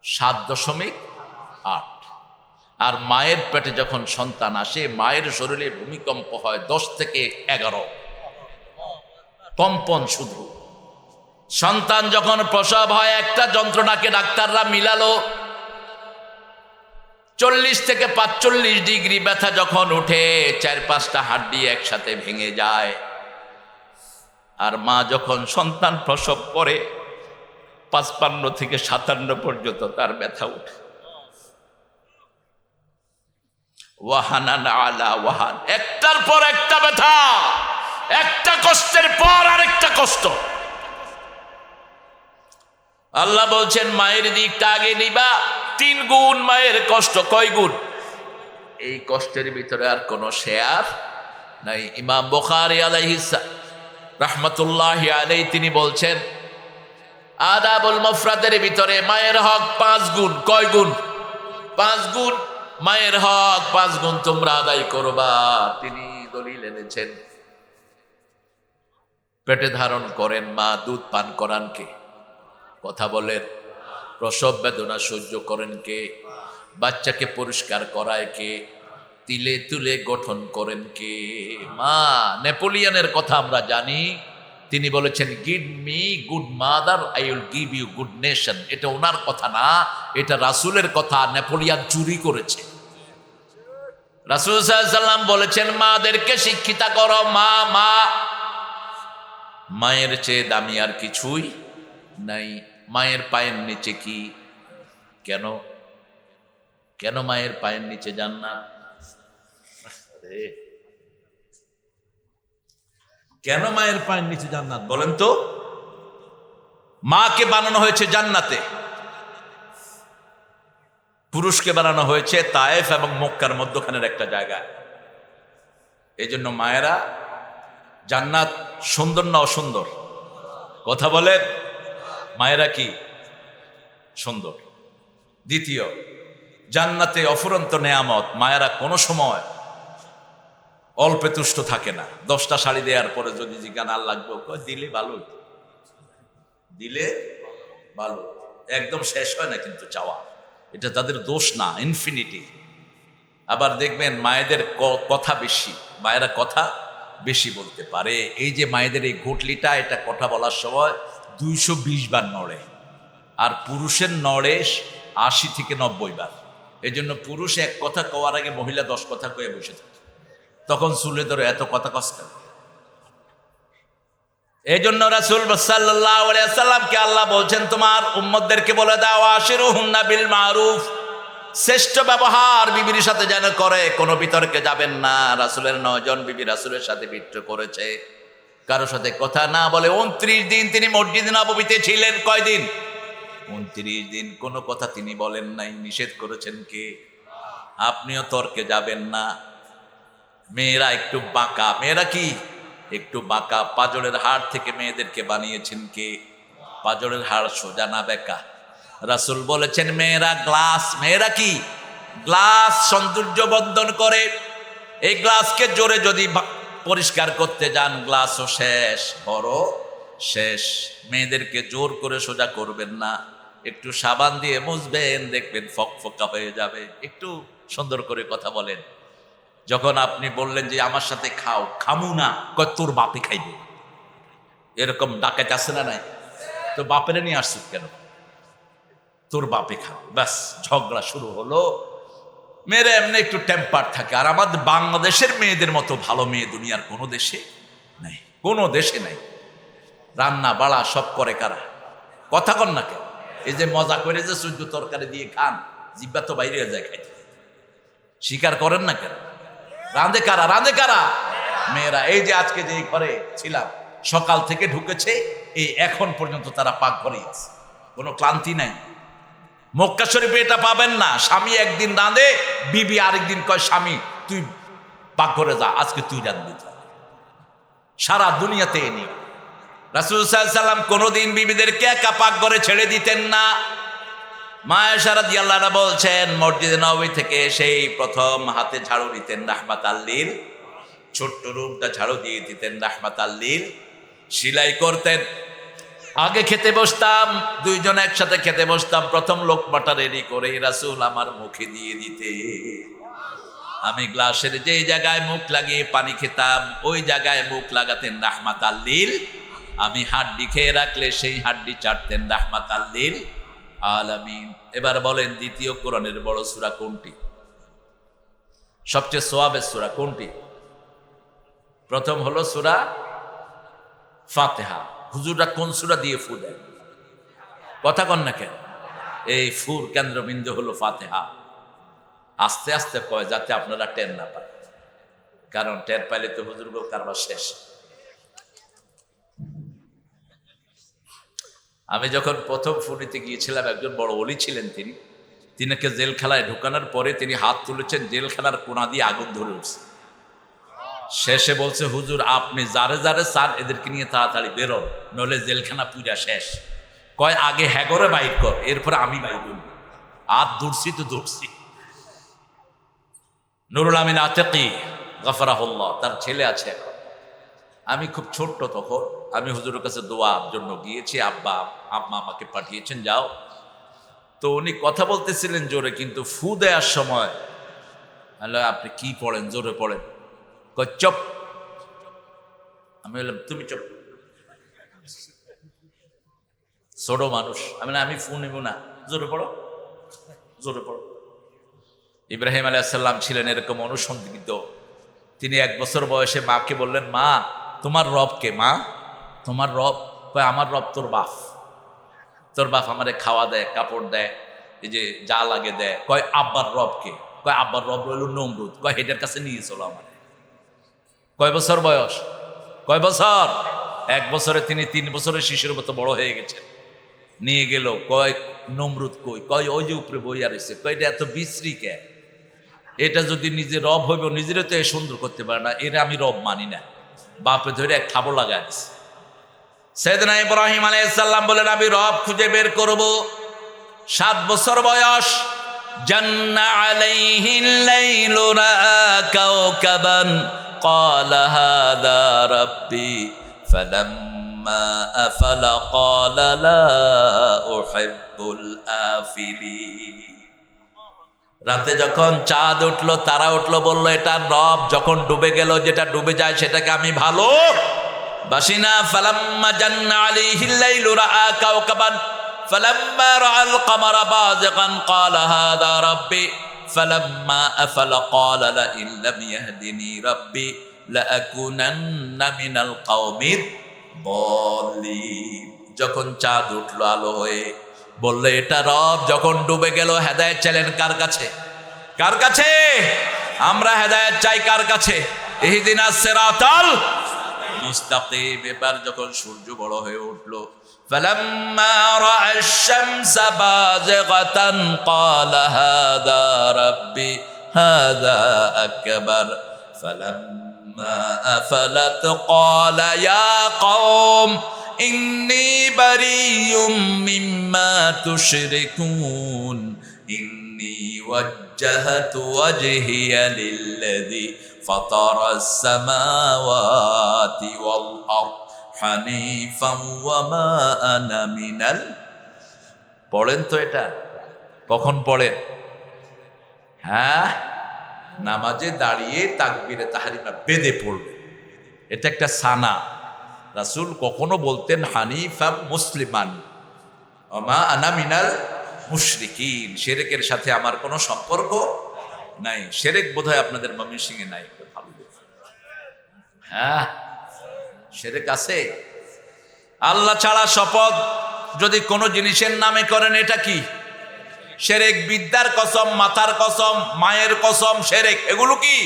7.8। আর মায়ের পেটে যখন সন্তান আসে, মায়ের শরীরে ভূমিকম্প হয় 10 থেকে 11 কম্পন। শুধু সন্তান যখন প্রসব হয়, একটা যন্ত্রণাকে ডাক্তাররা মিলালো 40 থেকে 45 ডিগ্রি ব্যথা যখন উঠে, 4-5টা হাড্ডি একসাথে ভেঙে যায়। আর মা যখন সন্তান প্রসব করে 55 থেকে 57 পর্যন্ত তার ব্যথা উঠে। ওয়াহানান আলা ওয়াহান, একটার পর একটা ব্যথা, একটা কষ্টের পর আরেকটা কষ্ট। আল্লাহ বলছেন মায়ের দিকটা আগে নিবা। 3 গুণ মায়ের কষ্ট। কয় গুণ? এই কষ্টের ভিতরে আর কোনো শেয়ার নাই। ইমাম বুখারী আলাইহিস রাহমাতুল্লাহি আলাইহি তিনি বলছেন, আদাবুল মুফরাদের ভিতরে মায়ের হক 5 গুণ। কয় গুণ? 5 গুণ। মায়ের হক 5 গুণ তোমরা আদায় করবা। তিনি দলিল এনেছেন, পেটে ধারণ করেন মা, দুধ পান করান কে? কথা বলেন। প্রসব বেদনা সহ্য করেন কে? বাচ্চাকে পরিষ্কার করায় কে? তিলে তুলে গঠন করেন কে? মা। নেপোলিয়নের কথা আমরা জানি, তিনি বলেছেন, give me good mother, I will give you good nation. এটা ওনার কথা না, এটা রাসূলের কথা। নেপোলিয়ন চুরি করেছে। রাসূল সাল্লাল্লাহু আলাইহি ওয়াসাল্লাম বলেছেন, মাদেরকে শিক্ষিতা করো। মা মা, মায়ের চেয়ে দামি আর কিছুই নাই। মায়ের পায়ের নিচে কি? কেন কেন মায়ের পায়ের নিচে জান্নাত? কেন মায়ের পায়ের নিচে জান্নাত বলেন তো? মাকে বানানো হয়েছে জান্নাতে, পুরুষকে বানানো হয়েছে তায়েফ এবং মক্কার মধ্যখানের একটা জায়গায়। এই জন্য মায়েরা, জান্নাত সুন্দর না অসুন্দর? কথা বলে। মায়েরা কি সুন্দর? দ্বিতীয়, জান্নাতে অফুরন্ত নেয়ামত। মায়েরা কোনো সময় অল্পে তুষ্ট থাকে না। 10টা শাড়ি দেওয়ার পরে যদি জিজ্ঞান আর লাগবে, দিলে ভালো, দিলে ভালো, একদম শেষ হয় না কিন্তু চাওয়া। এটা তাদের দোষ না, ইনফিনিটি। আবার দেখবেন মায়েদের কথা বেশি, মায়েরা কথা বেশি বলতে পারে। এই যে মায়েদের এই ঘটলিটা, এটা কথা বলার সময় 220 বার নড়ে, আর পুরুষের নড়ে 80 থেকে 90 বার। এই জন্য পুরুষ এক কথা কওয়ার আগে মহিলা 10 কথা কয়ে বসে থাকে, তখন চুলে ধরে এত কথা কষ্ট। এই জন্য রাসূল সাল্লাল্লাহু আলাইহি ওয়াসাল্লামকে আল্লাহ বলছেন, তোমার উম্মতদেরকে বলে দাও, আশিরুহুন্না বিল মারুফ, শ্রেষ্ঠ ব্যবহার বিবির সাথে যেন করে, কোনো বিতর্কে যাবেন না। রাসূলের 9 জন বিবি রাসূলের সাথে বিতর্ক করেছে, কারোর সাথে কথা না বলে 29 দিন তিনি মসজিদে নববীতে ছিলেন। কয়দিন? 29 দিন। কোনো কথা তিনি বলেন নাই। নিষেধ করেছেন কে? আপনিও তর্কে যাবেন না। মেয়েরা একটু বাঁকা, মেয়েরা কি একটু বাঁকা, পাজরের হাড় থেকে মেয়েদেরকে বানিয়েছেন কে? পাজরের হাড় সোজা না বেঁকা? রাসূল বলেছেন মেয়েরা গ্লাস, মেয়েরা কি গ্লাস সৌন্দর্য বর্ধন করে। এই গ্লাসকে জোরে যদি পরিষ্কার করতে যান গ্লাসও শেষ, বড় শেষ। মেয়েদেরকে জোর করে সোজা করবেন না, একটু সাবান দিয়ে মুছবেন, দেখবেন ফকফকা হয়ে যাবে। একটু সুন্দর করে কথা বলেন। যখন আপনি বললেন যে আমার সাথে খাও, খামু না, কয় তোর বাপে খাইবে, এরকম ডাকাত আছে না নাই? তো বাপেরে নিয়ে আসছিস কেন? তোর বাপে খাও, ব্যাস ঝগড়া শুরু হলো। মেয়েরা এমনি একটু টেম্পার থাকে। আর আমাদের বাংলাদেশের মেয়েদের মতো ভালো মেয়ে দুনিয়ার কোনো দেশে নাই, কোনো দেশে নাই। রান্না বাড়া সব করে কারা? কথা কন না কেন? এই যে মজা করে যে সূর্য তরকারি দিয়ে খান, জিব্বা তো বাইরে যায় খাইতে, স্বীকার করেন না কেন? রাঁধে কারা? রাঁধে কারা? মেয়েরা। এই যে আজকে যে ঘরে ছিলাম, সকাল থেকে ঢুকেছে, এই এখন পর্যন্ত তারা পাক ঘরে আছে, কোনো ক্লান্তি নাই। মক্কা শরীফে এটা পাবেন না। স্বামী একদিন রাঁধে, বিবি আরেকদিন কয় স্বামী তুই পাক ঘরে যা, আজকে তুই রাঁধবি। সারা দুনিয়াতে এ নিয়ম। রাসূল সাল্লাল্লাহু আলাইহি ওয়াসাল্লাম কোনোদিন বিবিদেরকে একা পাক ঘরে ছেড়ে দিতেন না। মা আয়েশা রাদিয়াল্লাহু আনহা বলছেন, মসজিদে নববী থেকে সেই প্রথম হাতে ঝাড়ু দিতেন রাহমাতাল লিল, ছোট্ট রুমটা ঝাড়ু দিয়ে দিতেন রাহমাতাল লিল, সেলাই করতেন। আগে খেতে বসতাম, দুইজন একসাথে খেতে বসতাম, প্রথম লোকমাটা রেডি করে রাসূল আমার মুখে দিয়ে দিতে। আমি গ্লাসের যেই জায়গায় মুখ লাগিয়ে পানি খেতাম, ওই জায়গায় মুখ লাগাতেন রাহমাতাল লিল। আমি হাড্ডি খেয়ে রাখলে সেই হাড্ডি চাটতেন রাহমাতাল লিল আলামিন। এবার বলেন, দ্বিতীয় কোরআনের বড় সূরা কোনটি? সবচেয়ে সওয়াবের সূরা কোনটি? প্রথম হলো সূরা ফাতিহা। হুজুররা কোন সূরা দিয়ে ফু দেন? কথা কন না কেন? এই ফুর কেন্দ্রবিন্দু হলো ফাতিহা। আস্তে আস্তে কয় যাতে আপনারা টের না পান, কারণ টের পাইলে তো হুজুরগুলো কারবার শেষ। আমি যখন প্রথম ফুনিতে গিয়েছিলাম, একজন বড় ওলি ছিলেন, তিনাকে জেলখানায় ঢুকানোর পরে তিনি হাত তুলেছেন, জেলখানার কোনা দিয়ে আগুন ধরে উঠছে। শেষে বলছে, হুজুর আপনি যারে যারে চান এদেরকে নিয়ে তাড়াতাড়ি বেরোন, নইলে জেলখানা পূজা শেষ। কয় আগে হ্যাগরে বাইর কর, এরপরে আমি বাইর করব। আর দূরছি তো দূরছি। নুরুল আমিন আতেকি গফরাহুল্লাহ, তার ছেলে আছে এখন। আমি খুব ছোট্ট তখন, আমি হুজুরের কাছে দোয়ার জন্য গিয়েছি, আম্মা আমাকে পাঠিয়েছেন যাও। তো উনি কথা বলতেছিলেন জোরে, কিন্তু ফু দেওয়ার সময় আপনি কি পড়েন? জোরে পড়েন। কয় চুপ। আমি বললাম তুমি চুপ, ছোট মানুষ। আমি ফু নেব না, জোরে পড়ো, জোরে পড়ো। ইব্রাহিম আলাইহিস সালাম ছিলেন এরকম অনুসন্ধিত। তিনি 1 বছর বয়সে মাকে বললেন, মা তোমার রব কে? মা তোমার রব? কয় আমার রব তোর বাপ। তোর বাপ আমারে খাওয়া দেয়, কাপড় দেয়, এই যে যা লাগে দেয়। কয় আব্বার রব কে? কয় আব্বার রব রইল নমরুদ। কয় হেডের কাছে নিয়ে চলো আমার। কয় বছর বয়স? কয় বছর? 1 বছরে তিনি 3 বছরের শিশুর মতো বড় হয়ে গেছেন। নিয়ে গেল, কয় নমরুদ কই? কয় ওই যে উপরে বইয়া রয়েছে। কয় এটা এত বিশ্রী কে? এটা যদি নিজে রব হইব, নিজেরও তো সুন্দর করতে পারে না, এরা আমি রব মানি না। বাপে ধরে এক খাবো লাগাই দিছে। সাইয়েদনা ইব্রাহিম আলাইহিস সালাম বলেন, আমি রব খুঁজে বের করব। 7 বছর বয়স। জান্না আলাইহিল লাইলু রাআ কাওকাবান ক্বালা হাযা রাব্বি ফালাম্মা আফালা ক্বালা লা উহিব্বুল আফিলিন। রাতে যখন চাঁদ উঠলো, তারা উঠলো, বললো এটা রব। যখন ডুবে গেল, যেটা ডুবে যায় সেটাকে আমি ভালো বাসি না। ফালাম্মা জান্না আলাইহিল লাইলু রাআ কাওকাবান ফালাম্মা রাআল কমারা বাযিগান ক্বালা হাযা রাব্বি ফালাম্মা আফালা ক্বালা লা ইন লাম ইয়াহদিনি রাব্বি লাআকুনান্না মিনাল কওমিদ দাল্লিন। যখন চাঁদ উঠলো আলো হয়ে, বললে এটা রব। যখন ডুবে গেল, হেদায়েত চাইলেন কার কাছে? কার কাছে? আমরা হেদায়েত চাই কার কাছে? ইহদিনাস সিরাতাল মুস্তাকিম। এবার যখন সূর্য বড় হয়ে উঠলো, ফালাম্মা রাআশ শামসা বাযিগাতান ক্বালা হাযা রাব্বি হাযা আকবার ফালাম্মা আফালাত ক্বালা ইয়া কওম ইন্নী বারিউম মিম্মা তুশরিকুন ইন্নী ওয়াজ্জাহতু ওয়াজহিয়া লিল্লাযী ফাতারাস সামাওয়াতি ওয়াল আরদ হানিফান ওয়া মা আনা মিনাল। পড়েন তো এটা, কখন পড়েন? হ্যাঁ, নামাজে দাঁড়িয়ে তাকবীরে তাহরিমা বেদে পড়বে। এটা একটা সানা। রাসূল কখনো বলতেন হানিফা মুসলিমান ওয়া মা আনা মিনাল মুশরিকিন, শিরকের সাথে আমার কোনো সম্পর্ক নাই। শিরক বোধহয় আপনাদের ময়মনসিংহে নাই। হ্যাঁ, শিরক আছে। আল্লাহ ছাড়া শপথ যদি কোনো জিনিসের নামে করেন, এটা কি শিরক? বিদ্যার কসম, মাথার কসম, মায়ের কসম, শিরক। এগুলো কি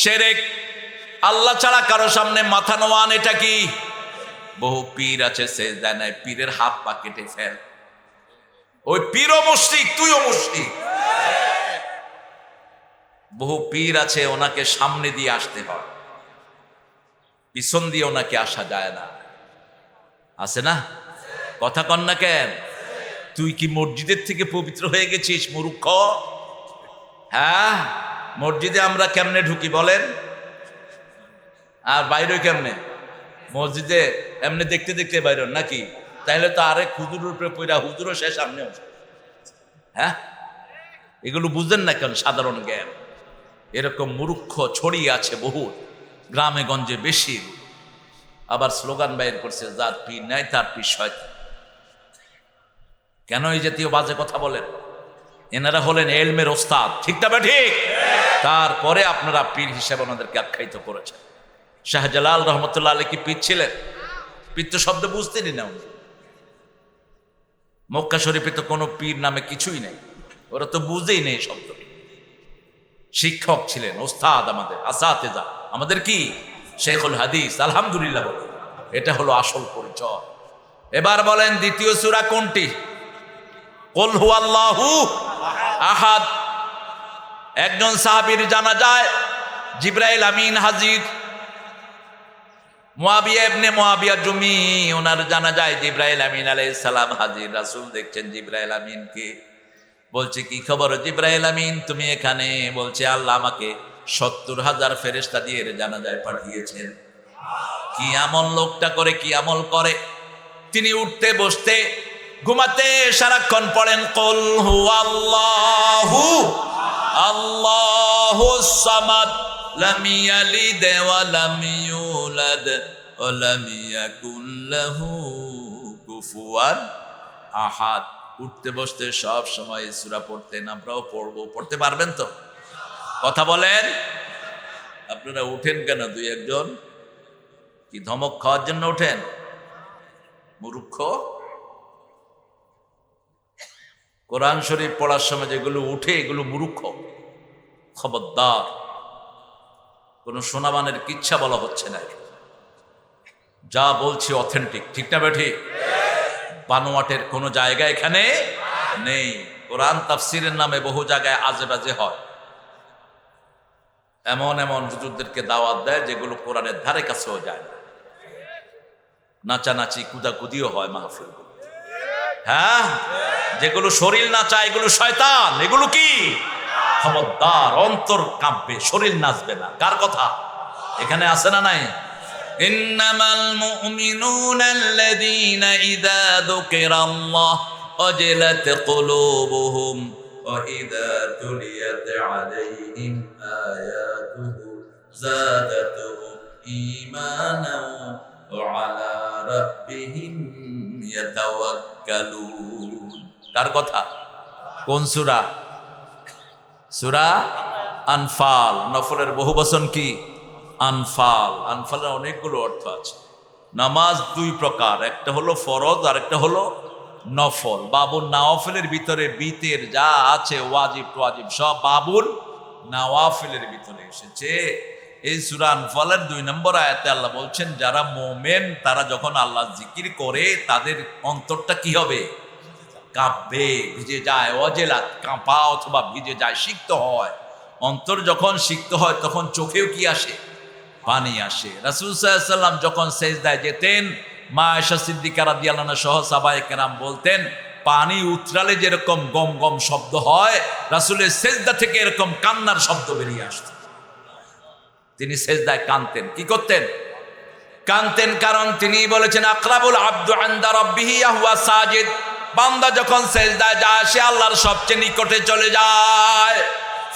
শিরক? আল্লাহ ছাড়া কারো সামনে মাথা নোয়ান, এটা কি? বহু পীর আছে সেজদা নাই, পীরের হাত পা কেটে ফেল। ওই পীরও মুশরিক, তুইও মুশরিক। বহু পীর আছে, ওনাকে সামনে দিয়ে আসতে হয়, পিছন দিয়ে ওনাকে আসা যায় না। আছে না? কথা কন না কেন? তুই কি মসজিদের থেকে পবিত্র হয়ে গেছিস মূর্খ? হ্যাঁ, মসজিদে আমরা কেমনে ঢুকি বলেন, আর বাইরে কেমনে? মসজিদে এমনি দেখতে দেখতে বাইরে নাকি? তাইলে তো আরেক হুজুরের উপরে পইরা হুজুরও সে সামনে। হ্যাঁ, এগুলো বুঝেন না কেন? সাধারণ জ্ঞান। এরকম মূর্খ ছড়িয়ে আছে বহু, গ্রামে গঞ্জে বেশি। আবার স্লোগান বাইর করছে, যার পীর নাই তার পীর শয়তান। কেন এই জাতীয় বাজে কথা বলেন? এনারা হলেন এলমের ওস্তাদ, ঠিক না বা ঠিক? তারপরে আপনারা পীর হিসেবে ওনাদেরকে আখ্যায়িত করেছেন। শাহজালাল রহমতুল্লাহ আলাইহি কি পীর ছিলেন? পীর তো শব্দ বুঝতেনই না উনি। মক্কা শরীফে তো কোনো পীর নামে কিছুই নেই, ওরা তো বুঝেই নেই শব্দ। শিক্ষক ছিলেন, ওস্তাদ, আমাদের আসাতেজা, আমাদের কি শেখুল হাদিস। আলহামদুলিল্লাহ বলে, এটা হলো আসল পরিচয়। এবার বলেন দ্বিতীয় সূরা কোনটি? কুল হুয়াল্লাহু আহাদ। একজন সাহাবীর জানাজায় জিবরাইল আমিন হাজির। মুয়াবিয়া ইবনে মুয়াবিয়া জুমি, ওনার জানাজায় জিবরাইল আমিন আলাইহিস সালাম হাজির। রাসূল দেখছেন জিবরাইল আমিনকে, বলছে কি খবর জিবরাইল আমিন, তুমি এখানে? বলছে আল্লাহ আমাকে ৭০,০০০ ফেরেশতা দিয়ে জানাজায় পাঠিয়েছেন। কি আমল লোকটা করে, কি আমল করে? তিনি উঠতে বসতে ঘুমাতে সারাক্ষণ পড়েন কুল হুয়াল্লাহু আল্লাহুস সামাদ লাম ইয়ালিদ ওয়া লাম ইউলাদ ওয়া লাম ইয়াকুল লাহু কুফুয়ান আহাদ। উঠতে বসতে সব সময় সূরা পড়তেন। আমরাও পড়বো, পড়তে পারবেন তো? কথা বলেন। আপনারা উঠেন কেন? দুই একজন কি ধমক খাওয়ার জন্য ওঠেন? মূর্খ। কোরআন শরীফ পড়ার সময় যেগুলো উঠে এগুলো মূর্খ। খবরদার, কোনো সোনাবানের কিচ্ছা বলা হচ্ছে না, যা বলছি অথেন্টিক, ঠিক না বেঠিক? বানোয়াটের কোনো জায়গা এখানে নেই। কোরআন তাফসিরের নামে বহু জায়গায় আজে বাজে হয়। এমন এমন হুজুরদেরকে দাওয়াত দেয় যেগুলো কোরআনের ধারে কাছেও যায় না। নাচানাচি কুদাকুদিও হয় মাহফিল। হ্যাঁ, যেগুলো শরীর নাচা এগুলো শয়তান। এগুলো কি? খবরদার, অন্তর কাঁপবে, শরীর নাচবে না। কার কথা? এখানে আছে না নাই? ইন্নামাল মুমিনুনা আল্লাযীনা ইযা যুকিরাল্লাহ ওয়াজিলাত কুলুবুহুম ওয়া ইযা তুলিয়াত আলাইহিম আয়াতুহু যাদাতুহুম ঈমানান ওয়া আলা রাব্বিহিম ইয়াতাওয়াক্কালুন। কার কথা? কোন সূরা? সূরা আনফাল। নফলের বহু বচন কি? আনফাল। আনফালের অনেকগুলো অর্থ আছে। নামাজ দুই প্রকার, একটা হলো ফরজ আর একটা হলো নফল। বাবুল নওয়াফিলের ভিতরে বিতের যা আছে ওয়াজিব ওয়াজিব সব বাবুল নওয়াফিলের ভিতরে এসেছে। এই সূরা আনফালের ২ নম্বর আয়াতে আল্লাহ বলছেন, যারা মুমিন তারা যখন আল্লাহ জিকির করে তাদের অন্তরটা কি হবে? কাঁপবে, ভিজে যায়। ওয়াজিলাত, কাঁপা অথবা ভিজে যায়, সিক্ত হয়। অন্তর যখন সিক্ত হয় তখন চোখেও কি আসে? পানি আসে। রাসূল সাল্লাল্লাহু আলাইহি ওয়াসাল্লাম যখন সেজদায় যেতেন মা আয়েশা সিদ্দিকা রাদিয়াল্লাহু আনহা সহ সাহাবায়ে কেরাম বলতেন, পানি উতরালে যেরকম গম গম শব্দ হয়, রাসূলের সেজদা থেকে এরকম কান্নার শব্দ বেরিয়ে আসতো। তিনি সেজদায় কাঁদতেন। কি করতেন? কাঁদতেন। কারণ তিনি বলেছেন, আকরাবুল আব্দু ইনদা রাব্বিহি ওয়া সাজিদ, বান্দা যখন সেজদায় যায় সে আল্লাহর সবচেয়ে নিকটে চলে যায়।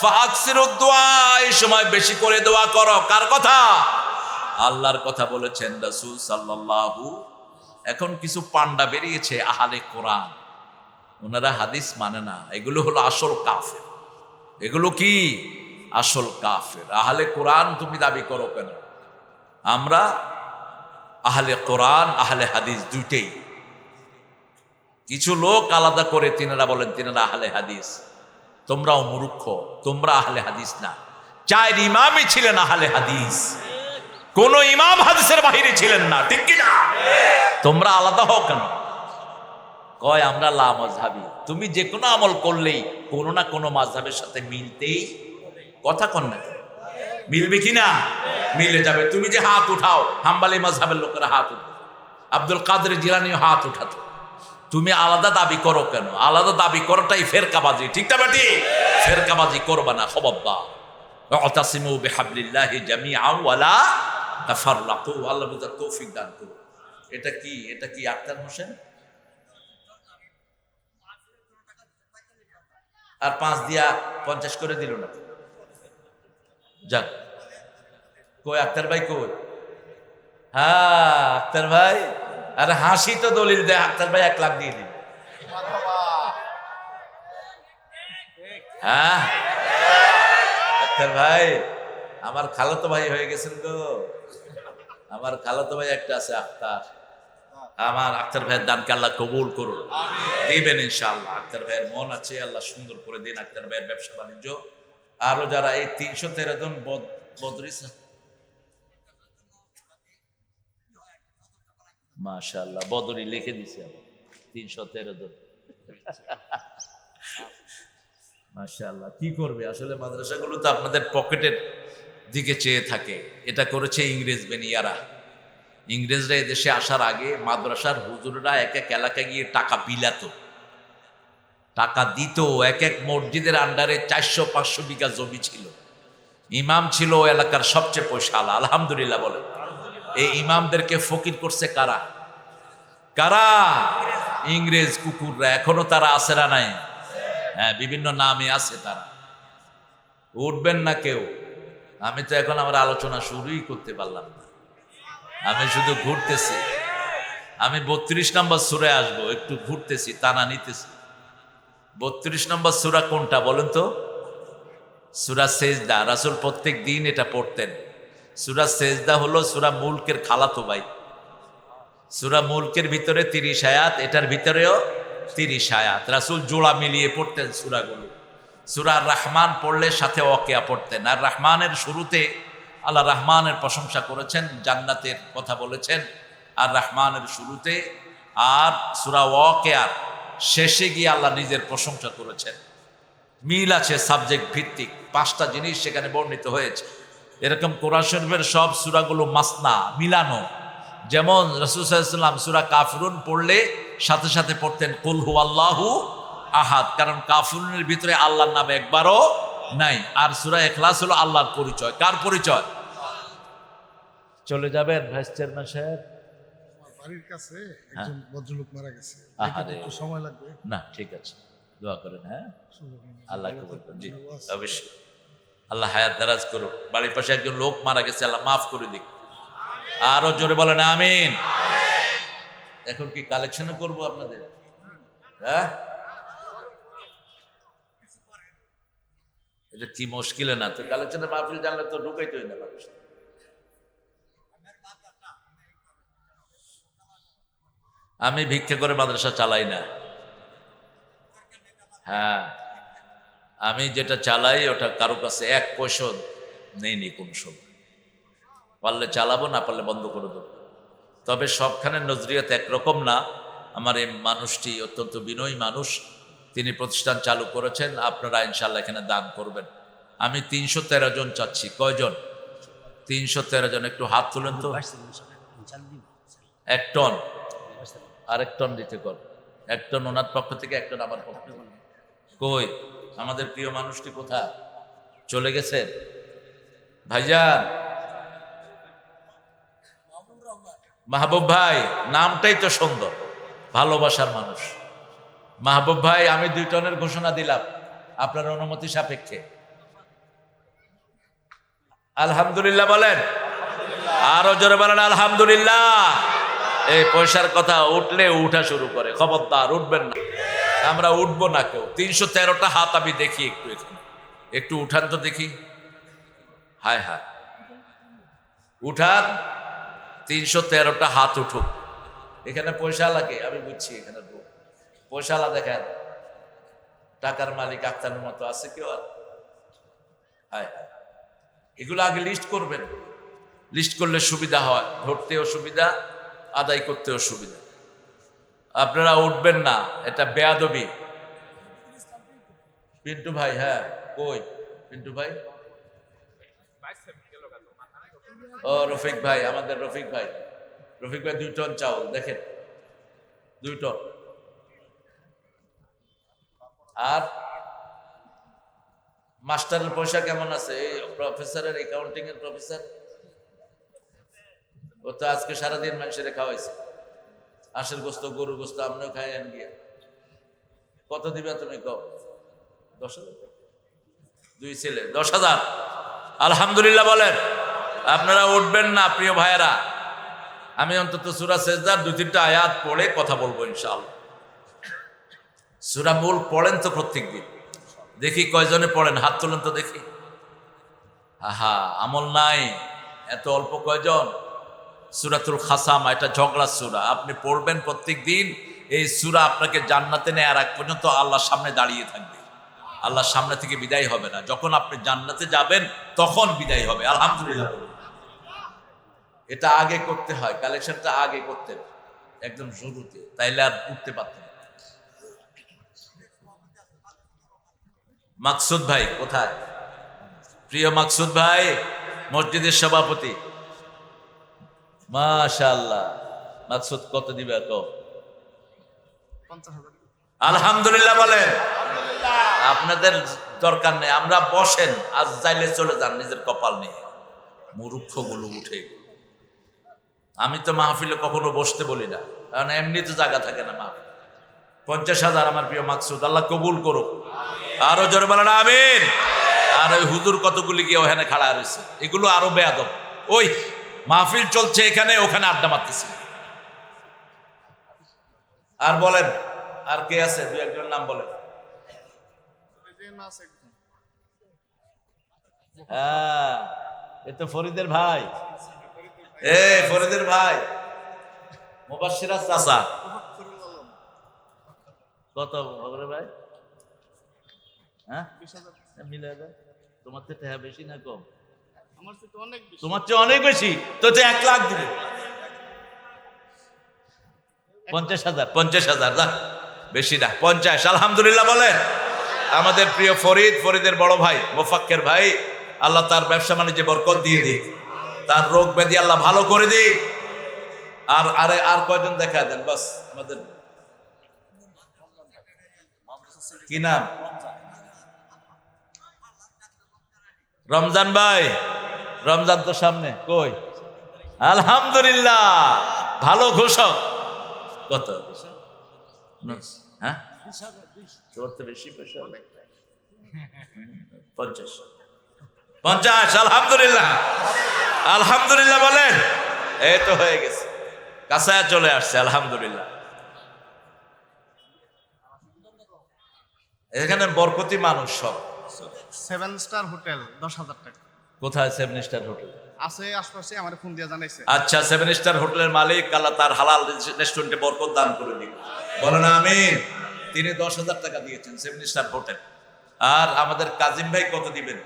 ফাকসিরুদ দুআ, এই সময় বেশি করে দোয়া করো। কার কথা? আল্লাহর কথা বলেছেন রাসূল সাল্লাল্লাহু। এখন কিছু পান্ডা বেরিয়েছে আহলে কোরআন, ওনারা হাদিস মানে না, এগুলো হলো আসল কাফের। এগুলো কি? আসল কাফের। আহলে কোরআন তুমি দাবি করো কেন? আমরা আহলে কোরআন আহলে হাদিস দুইটাই। কিছু লোক আলাদা করে তিনারা বলেন তিনারা আহলে হাদিস। তোমরাও মূর্খ, তোমরা আহলে হাদিস না। 4 ইমামই ছিলেন আহলে হাদিস, কোন ইমাম হাদিসের বাহিরে ছিলেন না, ঠিক কি না? তোমরা আলাদা হও কেন? কয় আমরা লা মাযহাবী। তুমি যে কোনো আমল করলেই কোনো না কোনো মাযহাবের সাথে মিলতেই, কথা কন না, মিলবে কি না? মিলে যাবে। তুমি যে হাত উঠাও, হাম্বলি মাযহাবের লোকেরা হাত উঠাও, আব্দুল কাদের জিলানীও হাত উঠাতো। তুমি আলাদা দাবি করো কেন? আলাদা দাবি করাটাই ফেরকাবাজি, ঠিক না বেটি? ফেরকাবাজি করবা না, খবরদার। ওয়াতাসিমু বিহাবলিল্লাহি জামিআন ওয়া লা তাফাররাকু। আল্লাহ বুঝার তৌফিক দান করুন। এটা কি? এটা কি আক্তার হোসেন? আর 5 দিয়া 50 করে দিল না। যাক, কই আক্তার ভাই কই? হ্যাঁ আক্তার ভাই, আরে হাসি তো দলিল দেয়। আক্তার ভাই 1 লাখ দিয়ে দিন। হ্যাঁ আক্তার ভাই আমার খালাতো ভাই হয়ে গেছেন গো। আমার খালাতো ভাই একটা আছে আক্তার। আমার আক্তার ভাইয়ের দানকে আল্লাহ কবুল করুন, দিবেন ইনশাআল্লাহ। আক্তার ভাইয়ের মন আছে, আল্লাহ সুন্দর করে দিন আক্তার ভাইয়ের ব্যবসা বাণিজ্য। আরো যারা এই 313 জন বদরিস, মাশাআল্লাহ, বদরি লিখে দিছে 313 জন। মাশাআল্লাহ। কি করবে আসলে, মাদ্রাসাগুলো তো আপনাদের পকেটের দিকে চেয়ে থাকে। এটা করেছে ইংরেজ বেনিয়ারা। ইংরেজরা এই দেশে আসার আগে মাদ্রাসার হুজুররা এক এক এলাকায় গিয়ে টাকা বিলাতো, টাকা দিত। এক এক মসজিদের আন্ডারে 400-500 বিঘা জমি ছিল। ইমাম ছিল ও এলাকার সবচেয়ে পয়সাওয়ালা, আলহামদুলিল্লাহ বলে। এই ইমামদেরকে ফকির করছে কারা? কারা? ইংরেজ কুকুররা। এখনো তারা আছে না নাই? হ্যাঁ, বিভিন্ন নামে আছে তারা। উঠবেন না কেউ। আমি তো এখন আমার আলোচনা শুরুই করতে পারলাম না, আমি শুধু ঘুরতেছি। আমি 32 নম্বর সূরায় আসবো, একটু ঘুরতেছি, টানা নিতেছি। 32 নম্বর সূরা কোনটা বলেন তো? সূরা সেজদা। রাসূল প্রত্যেক দিন এটা পড়তেন। সূরা সেজদা হলো সূরা মুলকের খালাতো ভাই। সূরা মুলকের ভিতরে 30 আয়াত, এটার ভিতরেও 30 আয়াত। রাসূল জোড়া মিলিয়ে পড়তেন সূরাগুলো। সূরা রহমান পড়লে সাথে ওয়াকিয়া পড়তেন। আর রহমানের শুরুতে আল্লাহ রহমানের প্রশংসা করেছেন, জান্নাতের কথা বলেছেন আর রহমানের শুরুতে। আর সূরা ওয়াকিয়ার শেষে গিয়ে আল্লাহ নিজের প্রশংসা করেছেন। মিল আছে সাবজেক্ট ভিত্তিক, 5টা জিনিস সেখানে বর্ণিত হয়েছে। এরকম কোরআন শরীফের সব সূরাগুলো মাসনা, মিলানো। যেমন রাসূল সাল্লাল্লাহু আলাইহি ওয়াসাল্লাম সূরা কাফিরুন পড়লে সাথে সাথে পড়তেন কুল হুয়াল্লাহু আহাদ, কারণ কাফিরুনের ভিতরে আল্লাহর নাম একবারও নাই। আর সূরা ইখলাস হলো আল্লাহর পরিচয়। কার পরিচয়? চলে যাবেন ভাইস চেয়ারম্যান সাহেব? বাড়ির কাছে একজন ভদ্রলোক মারা গেছে, একটু সময় লাগবে। না ঠিক আছে, দোয়া করেন। হ্যাঁ, আল্লাহ কবুল করুন। জি অবশ্যই, আল্লাহ হায়াত দারাজ করুন। বাড়ির পাশে একজন লোক মারা গেছে, আল্লাহ মাফ করে দিক। আরো জোরে বলেন আমিন। এখন কি কালেকশনও করবো আপনাদের? হ্যাঁ, এটা কি মুশকিল না তো, কালেকশনের মাহফিল জানলে তো ঢুকাইতেই না মানুষ। আমি ভিক্ষা করে মাদ্রাসা চালাই না। হ্যাঁ, আমি যেটা চালাই ওটা কারো কাছে 1 পয়সা নেইনি কোনো সময়। পারলে চালাবো, না পারলে বন্ধ করে দেবো। তবে সবখানে নজরিয়াত একরকম না। আমার এই মানুষটি অত্যন্ত বিনয়ী মানুষ, তিনি প্রতিষ্ঠান চালু করেছেন। আপনারা ইনশাল্লাহ এখানে দান করবেন। আমি 313 জন চাচ্ছি। কয়জন? 313 জন। একটু হাত তুলেন তো। 1 টন, আরেক টন দিতে কর, 1 টন ওনার পক্ষ থেকে 1 টন আমার পক্ষ থেকে। কই আমাদের প্রিয় মানুষটি কোথায় চলে গেছেন? ভাইজান মাহবুব ভাই, নামটাই তো সুন্দর, ভালোবাসার মানুষ। মাহবুব ভাই, আমি 2 টনের ঘোষণা দিলাম আপনার অনুমতি সাপেক্ষে। আলহামদুলিল্লাহ বলেন, আরো জোরে বলেন আলহামদুলিল্লাহ। এই পয়সার কথা উঠলে উঠা শুরু করে, খবরদার উঠবেন না, আমরা উঠবো না কেউ। 313টা হাত আমি দেখি, একটু এখানে একটু উঠান তো দেখি। হায় হায়, উঠান, 313টা হাত উঠুক। এখানে পয়সা লাগে, আমি বুঝছি এখানে পয়সালা দেখেন, টাকার মালিক আক্তারের মতো আছে কেউ? আর হায় হায়, এগুলো আগে লিস্ট করবেন। লিস্ট করলে সুবিধা হয়, ধরতেও সুবিধা, আদায় করতেও সুবিধা। আপনারা উঠবেন না, এটা বেয়াদবি। পিন্টু ভাই, হ্যাঁ কই পিন্টু ভাই? ও রফিক ভাই, আমাদের রফিক ভাই, রফিক ভাই 2 টন চাউল দেখেন, 2 টন। আর মাস্টারের পয়সা কেমন আছে? এই প্রফেসরের, অ্যাকাউন্টিং এর প্রফেসর, ও তো আজকে সারাদিন মানুষের খাওয়াইছে, হাঁসের গোস্ত, গরুর গোস্ত, আপনিও খাইয়েন গিয়ে। কত দিবে তুমি কও? 10,000? 2 ছেলে 10,000। আলহামদুলিল্লাহ বলেন। আপনারা উঠবেন না প্রিয় ভাইয়েরা, আমি অন্তত সূরা সেজদার 2-3টা আয়াত পড়ে কথা বলবো ইনশাআল্লাহ। সূরা মূল পড়েন তো প্রত্যেক দিন? দেখি কয়জনে পড়েন, হাত তুলেন তো দেখি। আহা, আমল নাই, এত অল্প কয়জন? সূরাতুল খাসামা, এটা ঝগড়ার সূরা, আপনি পড়বেন প্রত্যেক দিন। এই সূরা আপনাকে জান্নাতে নেয়ার আগ পর্যন্ত আল্লাহর সামনে দাঁড়িয়ে থাকবে। আল্লাহর সামনে থেকে বিদায় হবে না, যখন আপনি জান্নাতে যাবেন তখন বিদায় হবে। আলহামদুলিল্লাহ। এটা আগে করতে হয়, কালেকশনটা আগে করতেন একদম শুরুতে, তাইলে আর উঠতে পারতেন। মাকসুদ ভাই কোথায়? প্রিয় মাকসুদ ভাই, মসজিদের সভাপতি, মাশাআল্লাহ। মাকসুদ কত দিবে? তো 50,000। আলহামদুলিল্লাহ বলেন। আপনাদের দরকার নেই, আমরা বসেন, আজ যাইলে চলে যান নিজের কপাল নিয়ে। মূর্খগুলো উঠে, আমি তো মাহফিলে কখনো বসতে বলি না, কারণ এমনি তো জায়গা থাকে না মাহফিল। 50,000 আমার প্রিয় মাকসুদ, আল্লাহ কবুল করুক। আরো জোরে বলেন আমিন। আর ওই হুজুর কতগুলি গিয়ে ওখানে খাড়া রয়েছে, এগুলো আরো বেয়াদব। ওই মাহফিল চলছে এখানে, ওখানে আড্ডা মারতেছে। আর বলেন, আর কে আছে? 2-1 নাম বলেন। হ্যাঁ, এ তো ফরিদের ভাই। ফরিদের ভাই, মুবাশশিরা চাচা। কত হবে ভাই? হ্যাঁ, মিলে যায়। তোমার থেকে বেশি না কম? তোমার চেয়ে অনেক বেশি। তো 1 লাখ দিলে 50,000। 50,000 না, বেশি না, 50। আলহামদুলিল্লাহ বলেন। আমাদের প্রিয় ফরিদের বড় ভাই মোফাক্কের ভাই, আল্লাহ তার ব্যবসা বাণিজ্যে বরকত দিয়ে দিক, তার রোগ ব্যাধি আল্লাহ ভালো করে দিক। আর কয়জন দেখা দেন বাস আমাদের। কি নাম? রমজান ভাই। রমজান তো সামনে, কই? আলহামদুলিল্লাহ, ভালো ঘোষক। কত? হ্যাঁ, তোর তো বেশি পয়সা। 50। 50। আলহামদুলিল্লাহ, আলহামদুলিল্লাহ বলেন। এই তো হয়ে গেছে, কাছায় চলে আসছে। আলহামদুলিল্লাহ। এখানে বরকতি মানুষ সব। 7 স্টার হোটেল 10,000 টাকা। কোথায় 7 স্টার হোটেল? আছে আশপাশে, আমার ফোন দিয়ে জানাইছে। আচ্ছা, 7 স্টার হোটেলের মালিক আল্লাহ তার হালাল রেস্টুরেন্টে বরকত দান করে দিন, বলেন আমিন। তিনি 10,000 টাকা দিয়েছেন 7 স্টার হোটেল। আর আমাদের কাজিম ভাই কত দিবেন?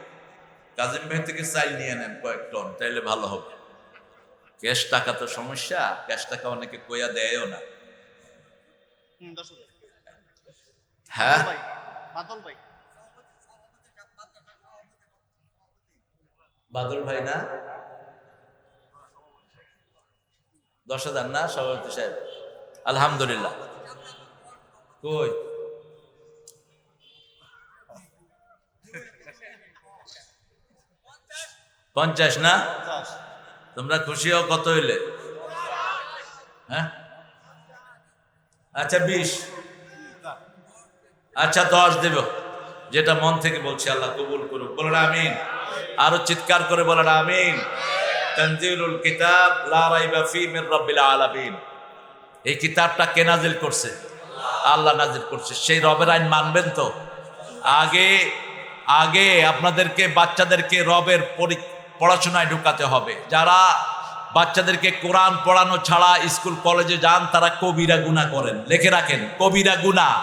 কাজিম ভাই থেকে চাইল নিয়ে নেন কয়েক টন, তাইলে ভালো হবে। ক্যাশ টাকা তো সমস্যা, ক্যাশ টাকা অনেকে কইয়া দেয়ও না। 10,000। হ্যাঁ, বাদল ভাই। বাদল ভাই না? 10,000 না সভাপতি সাহেব? আলহামদুলিল্লাহ। কই 50 না? তোমরা খুশি হও কত হইলে? হ্যাঁ আচ্ছা 20, আচ্ছা 10 দেব, যেটা মন থেকে বলছি। আল্লাহ কবুল করুক, বলেন আমিন। আরো চিৎকার করে বলেন আমিন। তানজিলুল কিতাব লা রাইবা ফি মির রাব্বিল আলামিন। এই কিতাবটা কে নাজিল করছে? আল্লাহ নাজিল করছে। সেই রবের আইন মানবেন তো? আগে আগে আপনাদেরকে বাচ্চাদেরকে রবের পড়াশোনায় ঢুকাতে হবে। যারা বাচ্চাদেরকে কোরআন পড়ানো ছাড়া স্কুল কলেজে যান তারা কবিরা গুনাহ করেন। লিখে রাখেন, কবিরা গুনাহ।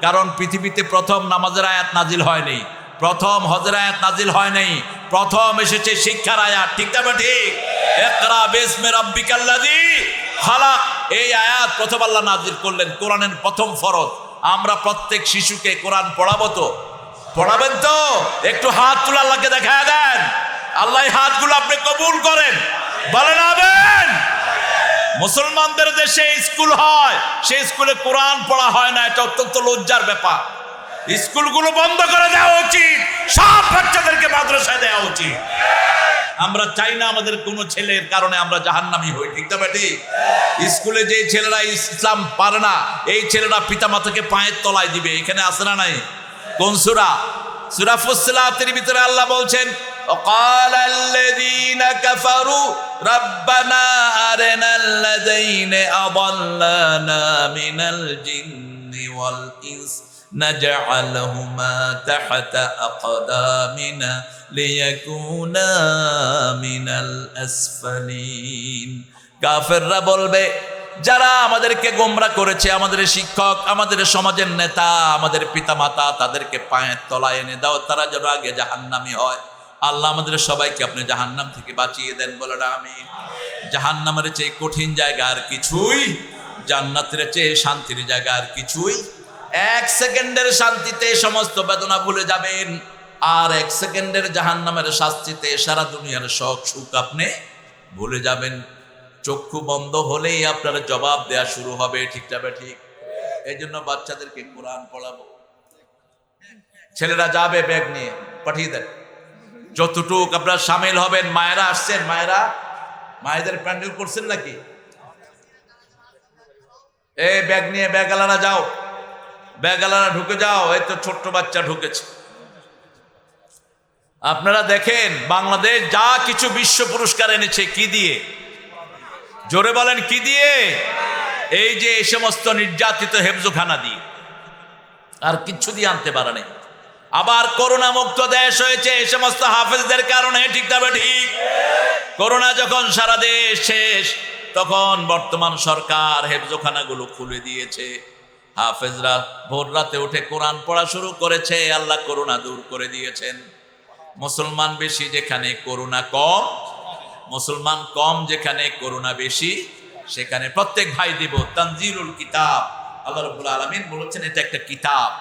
কারণ পৃথিবীতে প্রথম নামাজের আয়াত নাজিল হয়নি, প্রথম হজের আয়াত নাজিল হয়নি, প্রথম এসেছে শিক্ষার আয়াত। ঠিক না ঠিক? ইকরা বিসমি রাব্বিকাল্লাযী খালাক, এই আয়াত প্রথম আল্লাহ নাজিল করলেন, কোরআনের প্রথম ফরজ। আমরা প্রত্যেক শিশুকে কোরআন পড়াবো তো? পড়াবেন তো? একটু হাত তুলে আল্লাহকে দেখায় দেন। আল্লাহ হাতগুলো আপনি কবুল করেন, বলেন আমিন। মুসলমানদের দেশে স্কুল হয়, সেই স্কুলে কোরআন পড়া হয় না, এটা অত্যন্ত লজ্জার ব্যাপার। স্কুলগুলো বন্ধ করে দেওয়া উচিত, সব বাচ্চাদেরকে মাদ্রাসায় দেওয়া উচিত। আমরা চাই না আমাদের কোনো ছেলের কারণে আমরা জাহান্নামী হই। ঠিক না ঠিক? স্কুলে যে ছেলেরা ইসলাম পারে না, এই ছেলেরা পিতামাতাকে পায়ের তলায় দিবে। এখানে আছে না নাই? কোন সূরা? সূরা ফুসসিলাতের ভিতরে আল্লাহ বলছেন, وقال الذين كفروا ربنا أرنا الذين أضلنا من الجن والإنس نجعلهما تحت أقدامنا ليكونا من الأسفلين। কাফেররা বলবে, যারা আমাদেরকে গোমরা করেছে, আমাদের শিক্ষক, আমাদের সমাজের নেতা, আমাদের পিতামাতা, তাদেরকে পায়ের তলায় এনে দাও, তারা যেন আগে জাহান্নামী হয়। আল্লাহ আমাদের সবাইকে আপনি জাহান্নাম থেকে বাঁচিয়ে দেন, বলেন আমিন। জাহান্নামের চেয়ে কঠিন জায়গা আর কিছুই, জান্নাতের চেয়ে শান্তির জায়গা আর কিছুই। 1 সেকেন্ডের শান্তিতে সমস্ত বেদনা ভুলে যাবেন, আর 1 সেকেন্ডের জাহান্নামের শাস্তিতে সারা দুনিয়ার শখ সুখ আপনি ভুলে যাবেন। চক্ষু বন্ধ হলেই আপনার জবাব দেয়া শুরু হবে। ঠিক যাবে? ঠিক। এই জন্য বাচ্চাদেরকে কোরআন পড়াবো। ছেলেরা যাবে ব্যাগ নিয়ে, পাঠিয়ে দেন। যতটুক আপনারা সামিল হবেন। মায়েরা আসছেন? মায়েরা, মায়েদের প্যান্ডেল করছেন নাকি? এই ব্যাগ নিয়ে ব্যাগালারা যাও, ব্যাগালারা ঢুকে যাও। এই তো ছোট্ট বাচ্চা ঢুকেছে। আপনারা দেখেন বাংলাদেশ যা কিছু বিশ্ব পুরস্কার এনেছে, কি দিয়ে? জোরে বলেন, কি দিয়ে? এই যে এই সমস্ত নির্যাতিত হেফজোখানা দিয়ে, আর কিচ্ছু দিয়ে আনতে পারে নাই। আবার করোনা মুক্ত দেশ হয়েছে এই সমস্ত হাফেজদের কারণে। ঠিক তবে ঠিক? করোনা যখন সারা দেশ শেষ, তখন বর্তমান সরকার হেফজোখানাগুলো খুলে দিয়েছে। হাফেজরা ভোর রাতে উঠে কোরআন পড়া শুরু করেছে। আল্লাহ করোনা দূর করে দিয়েছেন। মুসলমান বেশি যেখানে করোনা কম, মুসলমান কম যেখানে করোনা বেশি, সেখানে প্রত্যেক ভাই দিব তানজিলুল কিতাব। আল্লাহ রাব্বুল আলামিন বলেছেন এটা একটা কিতাব।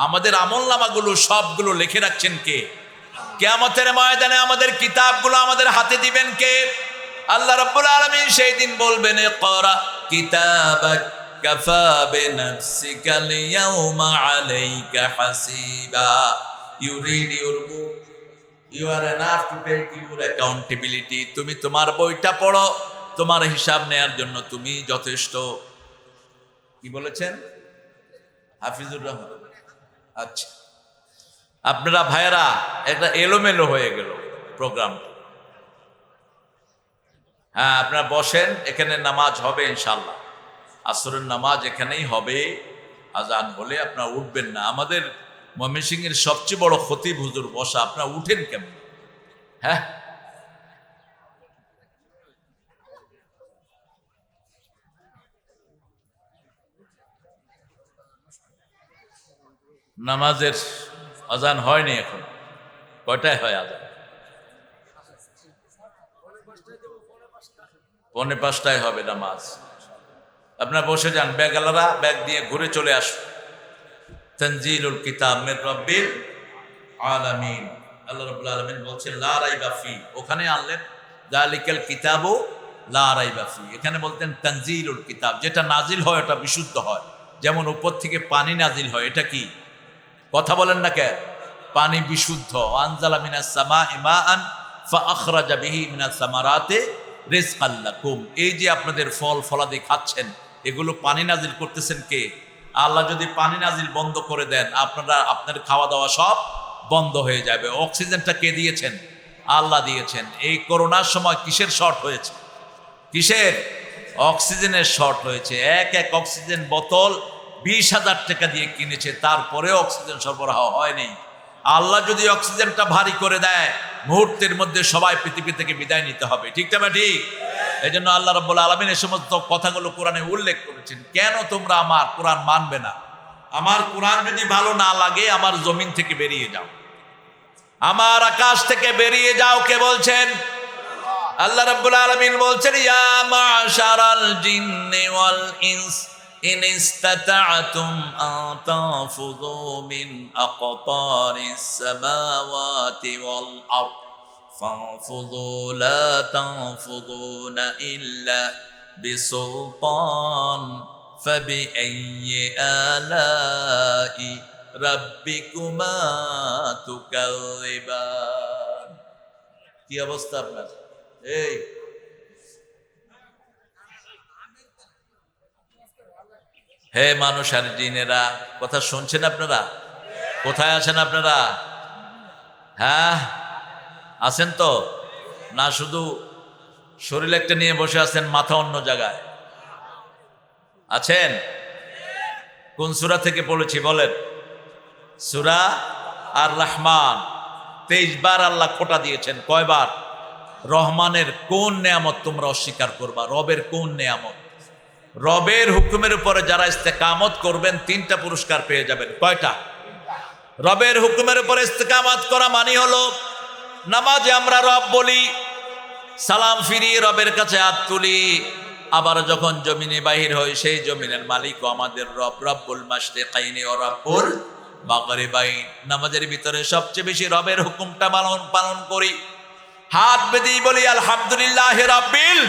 আমাদের আমলনামাগুলো সবগুলো লিখে রাখছেন কে? কিয়ামতের ময়দানে আমাদের কিতাবগুলো আমাদের হাতে দিবেন কে? আল্লাহ রাব্বুল আলামিন সেই দিন বলবেন, ইকরা কিতাবাক কাফা বিনাফসিকাল ইয়াওমা আলাইকা হাসিবা। You read your book, you are enough to take your accountability. তুমি তোমার বইটা পড়ো, তোমার হিসাব নেয়ার জন্য তুমি যথেষ্ট। কি বলেছেন হাফিজুর রহমান? আচ্ছা, আপনারা ভাইয়েরা, একটা এলোমেলো হয়ে গেল প্রোগ্রাম। হ্যাঁ, আপনারা বসেন, এখানে নামাজ হবে ইনশাআল্লাহ। আসরের নামাজ এখানেই হবে। আজান হলে আপনারা উঠবেন না। আমাদের ময়মনসিংহের সবচেয়ে বড় খতিব হুজুর বসা, আপনারা উঠেন কেমন? হ্যাঁ, নামাজের আজান হয়নি এখন। কয়টায় হয় আজান? 4:45 হবে নামাজ। আপনারা বসে যান, ব্যাগালারা ব্যাগ দিয়ে ঘুরে চলে আসুন। তানজিলুল কিতাব মির রাব্বিল আলামিন। আল্লাহ রাব্বুল আলামিন বলছেন লা রাইবা ফি, ওখানে আনলেন যালিকাল কিতাবু লা রাইবা ফি। এখানে বলতেন তানজিলুল কিতাব, যেটা নাজিল হয় ওটা বিশুদ্ধ হয়। যেমন উপর থেকে পানি নাজিল হয়, এটা কি? কথা বলেন না কে? পানি বিশুদ্ধ। আনজালা মিনাস সামাই মাআন ফাআখরাজা বিহি মিনাস সামারাতি রিজকাল লাকুম। এই যে আপনাদের ফল ফলাদি খাচ্ছেন, এগুলো পানি নাজিল করতেছেন কে? আল্লাহ যদি পানি নাজিল বন্ধ করে দেন, আপনার খাওয়া দাওয়া সব বন্ধ হয়ে যাবে। অক্সিজেনটা কে দিয়েছেন? আল্লাহ দিয়েছেন। এই করোনার সময় কিসের শর্ট হয়েছে? কিসের? অক্সিজেনের শর্ট হয়েছে। এক অক্সিজেন বোতল 20,000 টাকা দিয়ে কিনেছে, তারপরে অক্সিজেন সরবরাহ হয়নি। আল্লাহ যদি অক্সিজেনটা ভারী করে দেয়, মুহূর্তের মধ্যে সবাই পৃথিবী থেকে বিদায় নিতে হবে। ঠিক না ঠিক? এই জন্য আল্লাহ রাব্বুল আলামিন এই সমস্ত কথাগুলো কোরআনে উল্লেখ করেছেন। কেন তোমরা আমার কোরআন মানবে না? আমার কোরআন যদি ভালো না লাগে, আমার জমিন থেকে বেরিয়ে যাও, আমার আকাশ থেকে বেরিয়ে যাও। কে বলছেন? আল্লাহ রাব্বুল আলামিন বলছেন, ইয়া মা'শারাল জিন্নি ওয়াল ইনস ইন ইসতাতা'তুম আন তানফুযু মিন আকতারিস সামাওয়াতি ওয়াল আরদ ফানফুযু লা তানফুযুনা ইল্লা বিসুলতান ফাবিআইয়ি আলাই রাব্বিকুমা তুকাযিবান। কি অবস্থা আপনার? এই হে মানুষ আর জিনেরা, কথা শুনছেন আপনারা? কোথায় আছেন আপনারা? হ্যাঁ আছেন তো? না শুধু শরীর একটা নিয়ে বসে আছেন, মাথা অন্য জায়গায় আছেন? কোন সূরা থেকে পড়েছি বলেন? সূরা আর রহমান। 23 বার আল্লাহ খোটা দিয়েছেন। কয়বার? রহমানের কোন নেয়ামত তোমরা অস্বীকার করবা? রবের কোন নেয়ামত? রবের হুকুমের উপরে যারা ইস্তেকামত করবেন 3টা পুরস্কার পেয়ে যাবেন। কয়টা? রবের হুকুমের উপরে ইস্তেকামত করা মানে হলো, নামাজে আমরা রব বলি, সালাম ফিরিয়ে রবের কাছে হাত তুলি, আবার যখন জমিনে বাহির হই, সেই জমিনের মালিকও আমাদের রব। রব্বুল মাশরিকাইনি ওয়া রব্বুল মাগরিবাইন। নামাজের ভিতরে সবচেয়ে বেশি রবের হুকুমটা পালন করি। হাত বেঁধেই বলি আলহামদুলিল্লাহি রাব্বিল।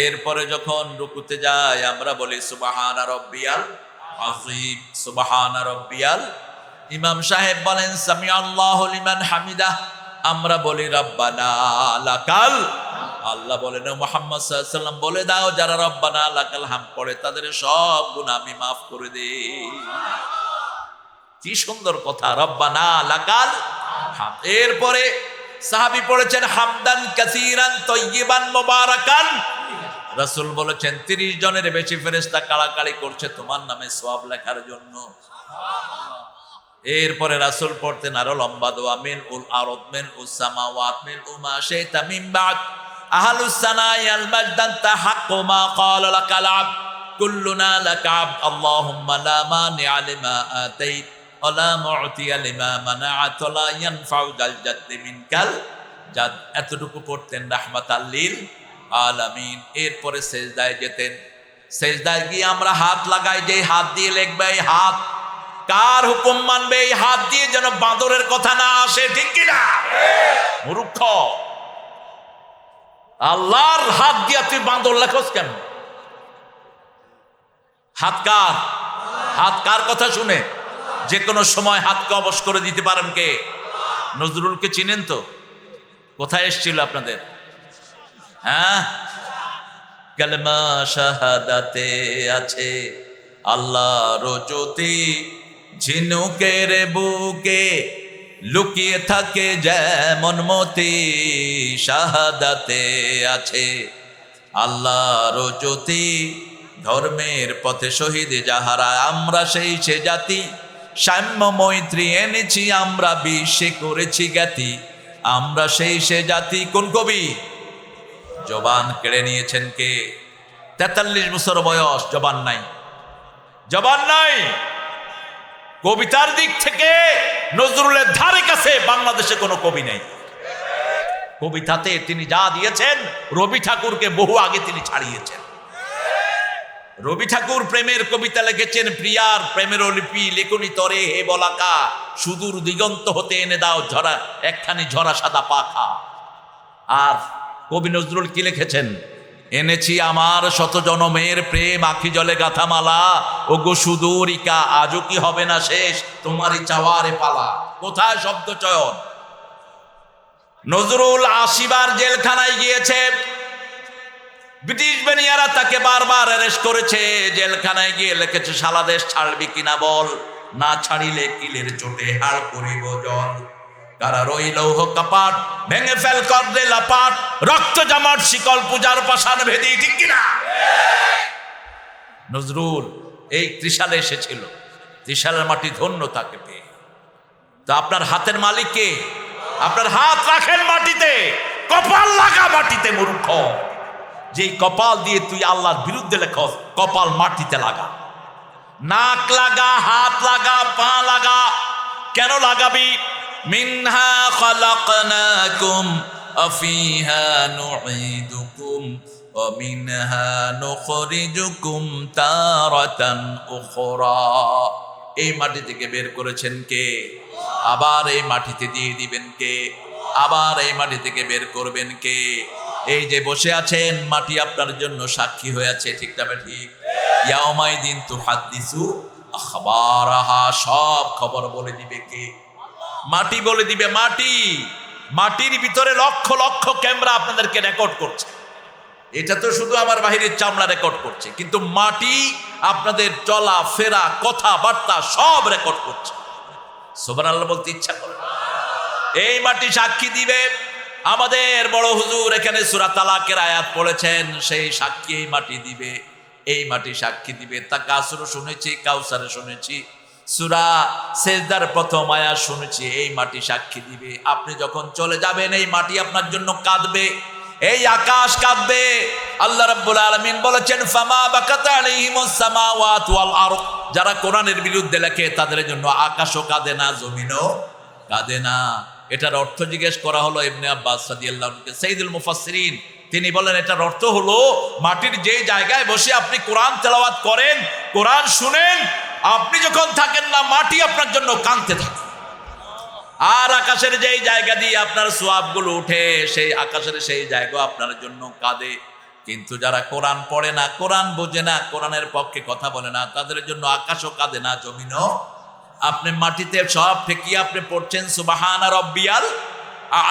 এরপরে যখন রুকুতে যাই, আমরা বলি সুবহানা রাব্বিয়াল আযীম, সুবহানা রাব্বিয়াল। ইমাম সাহেব বলেন সামি আল্লাহু লিমান হামিদা, আমরা বলি রব্বানা লাকাল। আল্লাহ বলেন মুহাম্মদ সাল্লাল্লাহু আলাইহি ওয়াসাল্লাম বলে দাও, যারা রব্বানা লাকাল হাম পড়ে তাদের সব গুনাহ আমি মাফ করে দেই। কি সুন্দর কথা, রব্বানা লাকাল হাম। এরপরে সাহাবী পড়েছেন হামদান কাসীরান তাইয়িবান মুবারাকান। রাসূল বলেছেন 30 জনের বেশি ফেরেশতা কাড়াকাড়ি করছে তোমার নামে সওয়াব লেখার জন্য। এরপরে রাসূল পড়তেন আরো লম্বা দোয়া, মিন উল আরদ মিন উস সামাওয়াত মিন উমা শাইতা মিন বাদ আহলুস সানাই আল মাজদান তাহাক্কু মা ক্বালা লাকাল আব কুল্লুনা লাকা আব আল্লাহুম্মা লা মানিআ লিমা আতাইত ওয়া লা মু'তিয়া লিমা মানাআত ওয়া লা ইয়ানফাউ যাল জাদ্দি মিনকাল জাদ। এতটুকু পড়তেন রাহমাতাল লিল আলামিন। এরপরে সেজদায় যেতেন। সেজদায় গিয়ে আমরা হাত লাগাই, যে হাত দিয়ে লিখবে, এই হাত কার হুকুম মানবে? এই হাত দিয়ে যেন বাঁদরের কথা না আসে। ঠিক কিনা? মূর্খ, আল্লাহর হাত দিয়ে তুই বাঁদর লেখস কেন? হাত কার? হাত কার কথা শুনে যে কোনো সময় হাতকে অবশ করে দিতে পারেন কে? নজরুলকে চিনেন তো? কোথায় এসেছিল আপনাদের? হ্যাঁ, কালেমা শাহাদাতে আছে আল্লাহর জ্যোতি, ঝিনুকের বুকে লুকিয়ে থাকে যেমন মতি, শাহাদাতে আছে আল্লাহর জ্যোতি, ধর্মের পথে শহীদ যাহারা, আমরা সেই সে জাতি, সাম্য মৈত্রী এনেছি আমরা, বিশ্বে করেছি জ্ঞাতি, আমরা সেই সে জাতি। কোন কবি? জবান কেড়ে নিয়েছেন কে? 43 বছর বয়স, জবান নাই, জবান নাই। কবিতার দিক থেকে নজরুলের ধারে কাছে বাংলাদেশে কোনো কবি নেই। কবিতাতে তিনি যা দিয়েছেন, রবি ঠাকুরকে বহু আগে তিনি ছাড়িয়েছেন। রবি ঠাকুর প্রেমের কবিতা লিখেছেন, প্রিয়ার প্রেমের লিপি লেখনি তরে হে বলাকা, সুদূর দিগন্ত হতে এনে দাও ঝরা একখানি ঝরা সাদা পাখা। আর কবি নজরুল কি লিখেছেন? এনেছি আমার শত জনমের প্রেম আখি জলে গাথা মালা, ও গো সুদূরিকা আজও কি হবে না শেষ তোমারই চাওয়ারে পালা। কোথায় শব্দ চয়ন? নজরুল 80 বার জেলখানায় গিয়েছে, ব্রিটিশ বেনিয়ারা তাকে বারবার অ্যারেস্ট করেছে। জেলখানায় গিয়ে লিখেছে, সারা দেশ ছাড়বি কিনা বল, না ছাড়িলে কিলের চোটে হাড় করিব জল। কারা রইল কপাট, ভেঙে ফেল কর দে লাপাট, রক্ত জামাট শিকল পূজার পাষাণ ভেদি, ঠিক কিনা? নজরুল এই ত্রিশালে এসেছিল, ত্রিশালের মাটি ধন্য তাকে পেয়ে। তো আপনার হাতের মালিক কে? আপনার হাত রাখেন মাটিতে, কপাল লাগা মাটিতে মূর্খ। যেই কপাল দিয়ে তুই আল্লাহর বিরুদ্ধে লেখস, কপাল মাটিতে লাগা। নাক লাগা, হাত লাগা, পা লাগা। কেন লাগাবি? মিনহা খালাকনাকুম আফিহা নুঈদুকুম ওয়া মিনহা নুখরিজুকুম তারাতান উখরা। এই মাটি থেকে বের করেছেন কে? আবার এই মাটিতে দিয়ে দিবেন কে? আবার এই মাটি থেকে বের করবেন কে? এই যে বসে আছেন, মাটি আপনার জন্য সাক্ষী হয়ে আছে, ঠিক না ঠিক? ইয়াউমাইদিন তুহাদ্দিসু আখবারাহা, সব খবর বলে দিবে কে? মাটি বলে দিবে। মাটি, মাটির ভিতরে লক্ষ লক্ষ ক্যামেরা আপনাদেরকে রেকর্ড করছে। এটা তো শুধু আমার বাহিরের চামড়া রেকর্ড করছে, কিন্তু মাটি আপনাদের চলা ফেরা কথাবার্তা সব রেকর্ড করছে। সুবহানাল্লাহ বলতে ইচ্ছা করে। এই মাটি সাক্ষী দিবে। আমাদের বড় হুজুর এখানে সূরা তালাকের আয়াত পড়েছেন, সেই সাক্ষী এই মাটি দিবে। এই মাটি সাক্ষী দিবে। তাকাসুর শুনেছি, কাউসারে শুনেছি, সূরা সেজদার প্রথম আয়াত শুনেছি, এই মাটি সাক্ষী দিবে। আপনি যখন চলে যাবেন, এই মাটি আপনার জন্য কাঁদবে, এই আকাশ কাঁদবে। আল্লাহ রাব্বুল আলামিন বলেছেন, ফামা বাকাত আলাইহিমুস সামাওয়াতু ওয়াল আরদ, যারা কোরআনের বিরুদ্ধে লেখে তাদের জন্য আকাশও কাঁদে না, জমিনও কাঁদে না। এটার অর্থ জিজ্ঞেস করা হলো ইবনে আব্বাস রাদিয়াল্লাহু আনহু, সাইয়্যিদুল মুফাসসিরিন। তিনি বলেন, এটার অর্থ হলো মাটির যে জায়গায় বসে আপনি কোরআন তেলাওয়াত করেন, কোরআন শুনেন, আপনি যখন থাকেন না, মাটি আপনার জন্য কাঁদতে থাকে। আর আকাশের যেই জায়গা দিয়ে আপনার সোয়াবগুলো উঠে, সেই আকাশের সেই জায়গা আপনার জন্য কাঁদে। কিন্তু যারা কোরআন পড়ে না, কোরআন বোঝে না, কোরআনের পক্ষে কথা বলে না, তাদের জন্য আকাশও কাঁদে না, জমিনও। আপনি মাটিতে সব ঠেকিয়ে আপনি পড়ছেন সুবহানা রাব্বিয়াল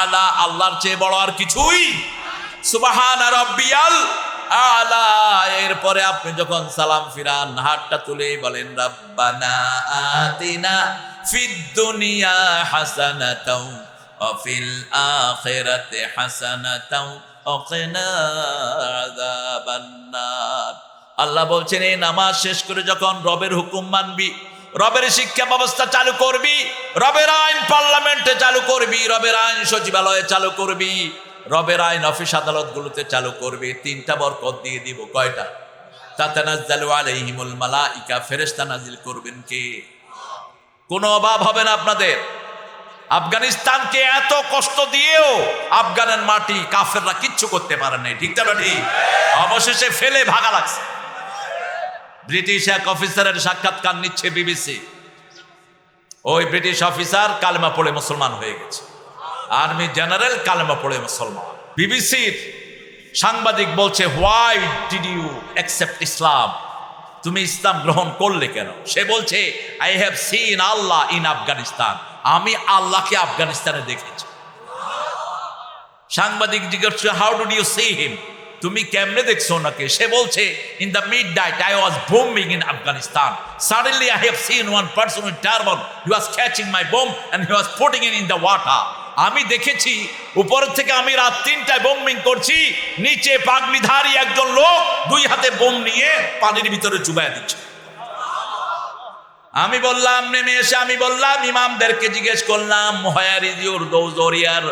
আলা, আল্লাহর চেয়ে বড় আর কিছুই। সুবহানা রাব্বিয়াল আলা। এরপরে আপনি যখন সালাম ফিরান, হাতটা তুলে বলেন, রাব্বানা আতিনা ফিদ দুনিয়া হাসানাতাও ওয়া ফিল আখিরাতি হাসানাতাও ওয়া কিনা আযাবান নার। আল্লাহ বলছেন, এই নামাজ শেষ করে যখন রবের হুকুম মানবি, রবের শিক্ষা ব্যবস্থা চালু করবি, রবের আইন পার্লামেন্টে চালু করবি, রবের আইন সচিবালয়ে চালু করবি, রবের আইন অফিস আদালতগুলোতে চালু করবি, 3টা বরকত দিয়ে দিব। কয়টা? তাতানাজ্জালু আলাইহিমুল মালাইকা, ফেরেশতা নাজিল করবেন কে? কোনো অভাব হবে না আপনাদের। আফগানিস্তানকে এত কষ্ট দিয়েও আফগানের মাটি কাফেররা কিচ্ছু করতে পারে নাই, ঠিক না ঠিক? অবশেষে ফেলে ভাগা লাগছে। ব্রিটিশ এক অফিসারের সাক্ষাৎকার নিচ্ছে বিবিসি। ওই ব্রিটিশ অফিসার কালেমা পড়ে মুসলমান হয়ে গেছে, আর্মি জেনারেল কালেমা পড়ে মুসলমান। বিবিসির সাংবাদিক বলছে, why did you accept Islam? তুমি ইসলাম গ্রহণ করলে কেন? সে বলছে, I have seen Allah in Afghanistan, আমি আল্লাহকে আফগানিস্তানে দেখেছি। সাংবাদিক জিজ্ঞেস করছে, how did you see him? তুমি কেমনে দেখছো নাকি? সে বলছে, in the midnight I was bombing in Afghanistan. Suddenly I have seen one person in turban. He was catching my bomb and he was putting it in the water. আমি দেখেছি উপর থেকে আমি রাত 3টায় বোম্বিং করছি, নিচে পাগড়িধারী একজন লোক 2 হাতে বোম নিয়ে পানির ভিতরে চুবাইয়া দিচ্ছে। আমি বললাম, নেমে এসে আমি বললাম, ইমামদেরকে জিজ্ঞেস করলাম, where is your those warrior?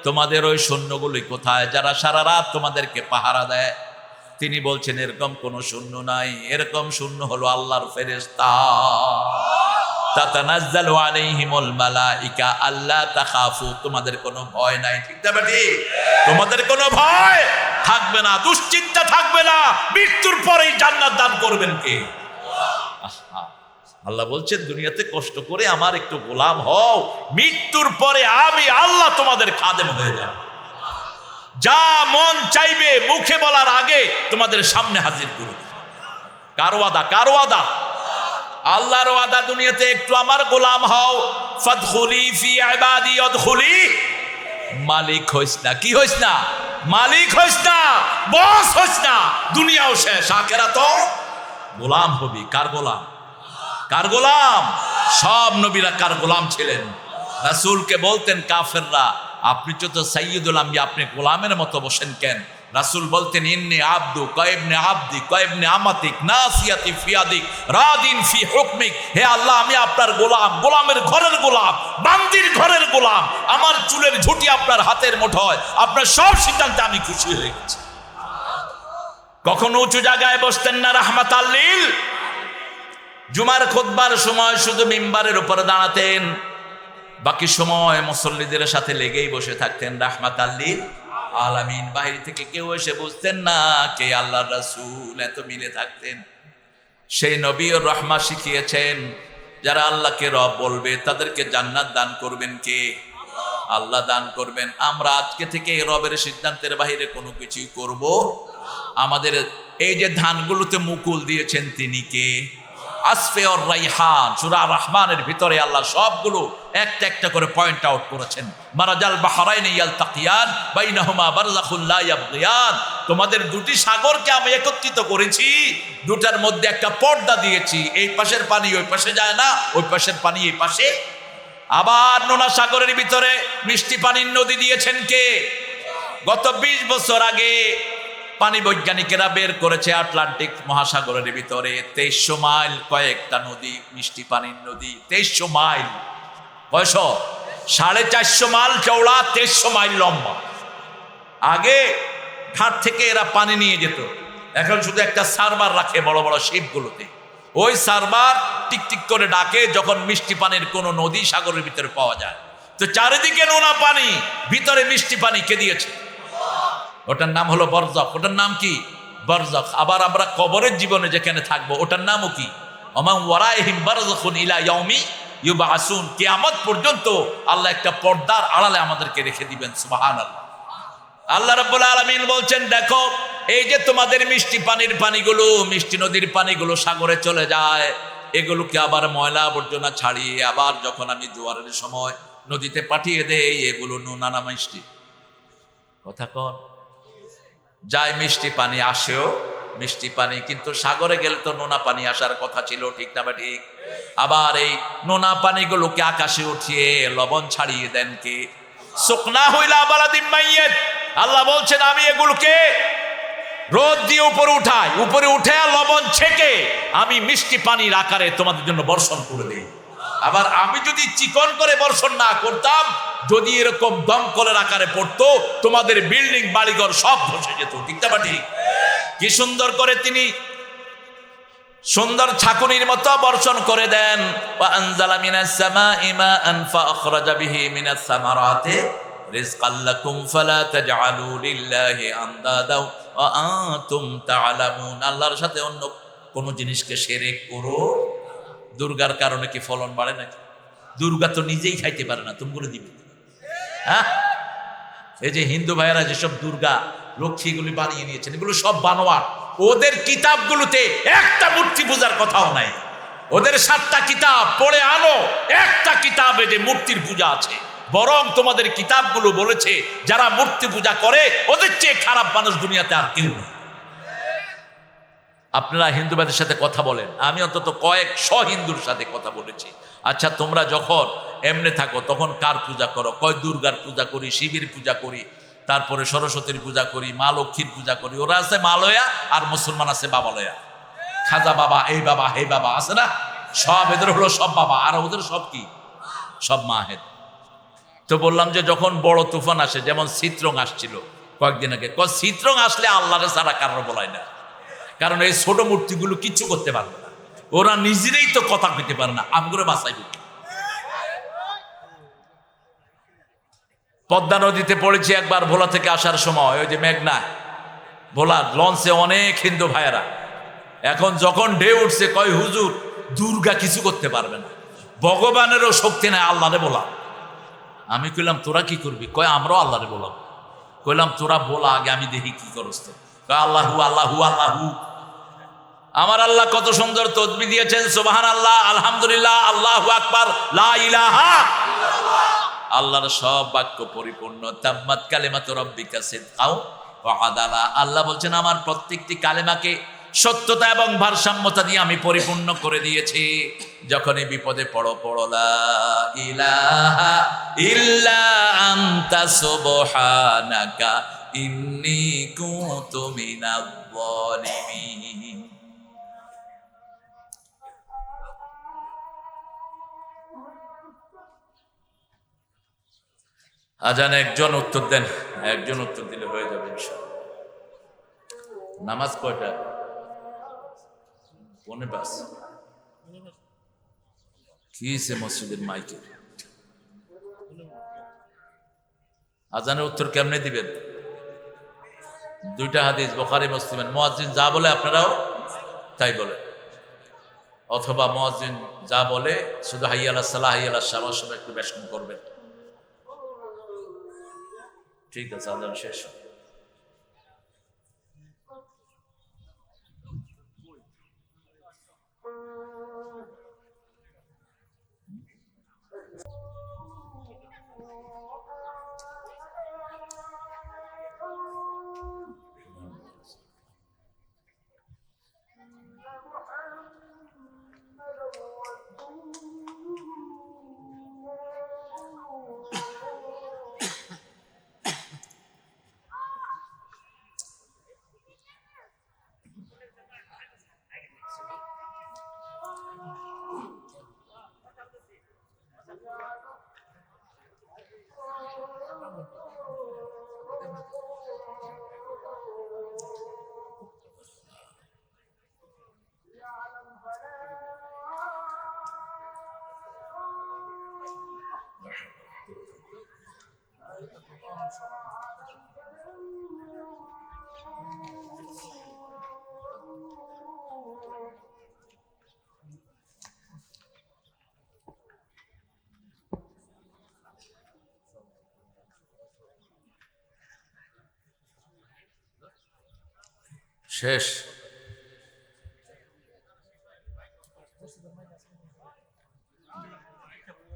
তোমাদের ওই সৈন্যগুলি কোথায় যারা সারা রাত তোমাদেরকে পাহারা দেয়? তিনি বলছেন, এরকম কোন সৈন্য নাই, এরকম সৈন্য হলো আল্লাহর ফেরেশতা। তাতানাজ্জালু আলাইহিমুল মালাইকা আল্লা তাখাফু, তোমাদের কোনো ভয় নাই, ঠিক না বেটি? তোমাদের কোনো ভয় থাকবে না, দুশ্চিন্তা থাকবে না। মৃত্যুর পরেই জান্নাত দান করবেন কে? আল্লাহ বলছেন, দুনিয়াতে কষ্ট করে আমার একটু গোলাম হও, মৃত্যুর পরে আমি আল্লাহ তোমাদের খাদেম হয়ে যাব। যা মন চাইবে মুখে বলার আগে তোমাদের সামনে হাজির করব। কার ওয়াদা? কার ওয়াদা? আল্লাহর ওয়াদা। দুনিয়াতে একটু আমার গোলাম হও, ফাদখুলি ফি ইবাদি ওয়াদখুলি, মালিক হইস না। কি হইস না? মালিক হইস না, বস হইস না। দুনিয়াও শেষ, আখিরাত গোলাম হবি। কার গোলাম? কার গোলাম? সব নবীরা কার গোলাম ছিলেন? রাসূলকে বলতেন কাফেররা, আপনি তো সাইয়্যিদুল আম্বিয়া, আপনি গোলামের মতো বসেন কেন? রাসূল বলতেন, ইন্নী আব্দু কয়বনে আব্দি কয়বনে আমাতিক নাসিয়াতি ফিয়াদিক রাদিন ফি হুকমিক। হে আল্লাহ, আমি আপনার গোলাম, গোলামের ঘরের গোলাম, বান্দির ঘরের গোলাম। আমার চুলের ঝুঁটি আপনার হাতের মুঠোয়, আপনার সব সিদ্ধান্তে আমি খুশি হয়ে গেছি। কখনো উঁচু জায়গায় বসতেন না রাহমাতাল লিল। জুমার খুতবার সময় শুধু মিম্বারের উপরে দাঁড়াতেন, বাকি সময় মুসল্লিদের সাথে লেগেই বসে থাকতেন রাহমাতাল লিল আলামিন। বাহির থেকে কেউ এসে বুঝতেন না কে আল্লাহর রাসূল, এত মিলে থাকতেন। সেই নবী ও রহমা শিখিয়েছেন, যারা আল্লাহকে রব বলবে তাদেরকে জান্নাত দান করবেন কে? আল্লাহ দান করবেন। আমরা আজকে থেকে রবের সিদ্ধান্তের বাহিরে কোনো কিছুই করব। আমাদের এই যে ধানগুলোতে মুকুল দিয়েছেন তিনি কে? আসফে আর রাইহান, সূরা রহমানের ভিতরে আল্লাহ সবগুলো একটা একটা করে পয়েন্ট আউট করেছেন। মারাজাল বাহরাইনি ইয়ালতাকিয়ান বাইনাহুমা বারযাখুন লা ইয়াবগিয়ান। তোমাদের দুটি সাগরকে আমি একত্রিত করেছি, দুটার মধ্যে একটা পর্দা দিয়েছি। এই পাশের পানি ওই পাশে যায় না, ওই পাশের পানি এই পাশে। আবার নোনা সাগরের ভিতরে মিষ্টি পানির নদী দিয়েছেন কে? গত 20 বছর আগে পানি বৈজ্ঞানিকেরা বের করেছে আটলান্টিক মহাসাগরের ভিতরে 2300 মাইল কয়েকটা নদী, মিষ্টি পানির নদী। 2300 মাইল, কয়শ? 450 মাইল চওড়া, 2300 মাইল লম্বা। আগে ঘাট থেকে এরা পানি নিয়ে যেত, এখন শুধু একটা সার্ভার রাখে বড় বড় শিপগুলোতে। ওই সার্ভার টিকটিক করে ডাকে যখন মিষ্টি পানির কোনো নদী সাগরের ভিতরে পাওয়া যায়। তো চারিদিকে নোনা পানি, ভিতরে মিষ্টি পানি কে দিয়েছে? ওটার নাম হলো বরজখ। ওটার নাম কি? বরজখ। আবার আমরা কবরের জীবনে যেখানে থাকবো ওটার নামও কি? ওমা ওয়ারাইহিম বারযাখুন ইলা ইয়াউমি ইউবআসুন। কিয়ামত পর্যন্ত আল্লাহ একটা পর্দার আড়ালে আমাদেরকে রেখে দিবেন। সুবহানাল্লাহ। আল্লাহ রাব্বুল আলামিন বলছেন, দেখো এই যে তোমাদের মিষ্টি পানির পানিগুলো, মিষ্টি নদীর পানিগুলো সাগরে চলে যায়, এগুলোকে আবার ময়লা আবর্জনা ছাড়িয়ে আবার যখন আমি জোয়ারের সময় নদীতে পাঠিয়ে দেই, এগুলো নোনা না মিষ্টি? কথা কন। যায় মিষ্টি পানি, আসেও মিষ্টি পানি, কিন্তু সাগরে গেলে তো নোনা পানি আসার কথা ছিল, ঠিক না বা ঠিক? আবার এই নোনা পানিগুলোকে আকাশে উঠিয়ে লবণ ছাড়িয়ে দেন কে? সুকনা হইলা বালাদিন মাইয়িত। আল্লাহ বলছেন, আমি এগুলোকে রোদ দিয়ে উপরে উঠাই, উপরে উঠে লবণ ছেকে আমি মিষ্টি পানির আকারে তোমাদের জন্য বর্ষণ করে দিই। আবার আমি যদি চিকন করে বর্ষণ না করতাম, যদি এরকম দমকলের আকারে পড়তো, তোমাদের বিল্ডিং বাড়িঘর সব ধসে যেত, ঠিক না ঠিক? কি সুন্দর করে তিনি সুন্দর ছাকুনির মতো বর্ষণ করে দেন। ওয়া আনজালা মিনাস সামাই মাআন ফাআখরাজা বিহি মিনাস সামারাতি রিজকাল লাকুম ফালা তাজআলু লিল্লাহি আনদাদা ওয়া আনতুম তা'লামুন। আল্লাহর সাথে অন্য কোন জিনিসকে শিরক করো। দুর্গার কারণে কি ফলন বাড়ে নাকি? দুর্গা তো নিজেই খাইতে পারে না, তুমি করে দিবে? হ্যাঁ, এই যে হিন্দু ভাইয়েরা যেসব দুর্গা লক্ষ্মীগুলি বানিয়ে নিয়েছেন, এগুলো সব বানোয়াট। ওদের কিতাবগুলোতে একটা মূর্তি পূজার কথাও নাই। ওদের 7টা কিতাব পড়ে আনো, একটা কিতাবে যে মূর্তির পূজা আছে। বরং তোমাদের কিতাবগুলো বলেছে যারা মূর্তি পূজা করে ওদের চেয়ে খারাপ মানুষ দুনিয়াতে আর কেউ নেই। আপনারা হিন্দু ভাইদের সাথে কথা বলেন, আমি অন্তত কয়েকশো হিন্দুর সাথে কথা বলেছি। আচ্ছা, তোমরা যখন এমনি থাকো তখন কার পূজা করো? কয় দুর্গার পূজা করি, শিবের পূজা করি, তারপরে সরস্বতীর পূজা করি, মা লক্ষ্মীর পূজা করি। ওরা আছে মালয়া আর মুসলমান আছে বাবালয়া। খাজা বাবা, এই বাবা, হে বাবা আছে না, সব এদের হলো সব বাবা, আর ওদের সব কি? সব মাহেদ। তো বললাম যে যখন বড় তুফান আসে, যেমন শীতরং আসছিল কয়েকদিন আগে, শীতরং আসলে আল্লাহরে ছাড়া কারোর বলায় না, কারণ এই ছোট মূর্তিগুলো কিচ্ছু করতে পারবে না। ওরা নিজেরাই তো কথা কইতে পারে না, আমগুলো বাঁচাইব। পদ্মা নদীতে পড়েছি একবার ভোলা থেকে আসার সময়, ওই যে মেঘনা ভোলা লঞ্চে অনেক হিন্দু ভাইয়েরা। এখন যখন ঢেউ উঠছে কয় হুজুর দুর্গা কিছু করতে পারবে না, ভগবানেরও শক্তি নাই, আল্লাহরে বলা। আমি কইলাম তোরা কি করবি? কয় আমরাও আল্লাহরে বলাম। কইলাম তোরা বলা আগে, আমি দেখি কি করস তো। আল্লাহু আল্লাহু আল্লাহু। আমার আল্লাহ কত সুন্দর তসবিহ দিয়েছেন, সুবহানাল্লাহ, আলহামদুলিল্লাহ, আল্লাহু আকবার, লা ইলাহা। আল্লাহর সব বাক্য পরিপূর্ণ। তাম্মাত কালিমাতু রাব্বিকা সিদকাও ওয়া আদালা। আল্লাহ বলছেন আমার প্রত্যেকটি কালেমাকে সত্যতা এবং ভারসাম্যতা দিয়ে আমি পরিপূর্ণ করে দিয়েছি। যখনই বিপদে পড়ো, পড়ো লা ইলাহা ইল্লা আনতা সুবহানাকা ইন্নী কুনতু মিনাজ জালিমিন। আজান একজন উত্তর দেন, একজন উত্তর দিলে হয়ে যাবে ইনশাআল্লাহ। নামাজ কয়টা? 5:45। কি সে মসজিদের মাইকে আজানের উত্তর কেমনে দিবেন? দুইটা হাদিস বুখারী মুসলিমের, মুয়াজ্জিন যা বলে আপনারাও তাই বলে, অথবা মুয়াজ্জিন যা বলে শুধু হাইয়া আলাস সালাহ হাইয়া আলাস সালাহ সব একটু বেশম করবেন। ঠিক আছে, আজান শেষ। শেষ।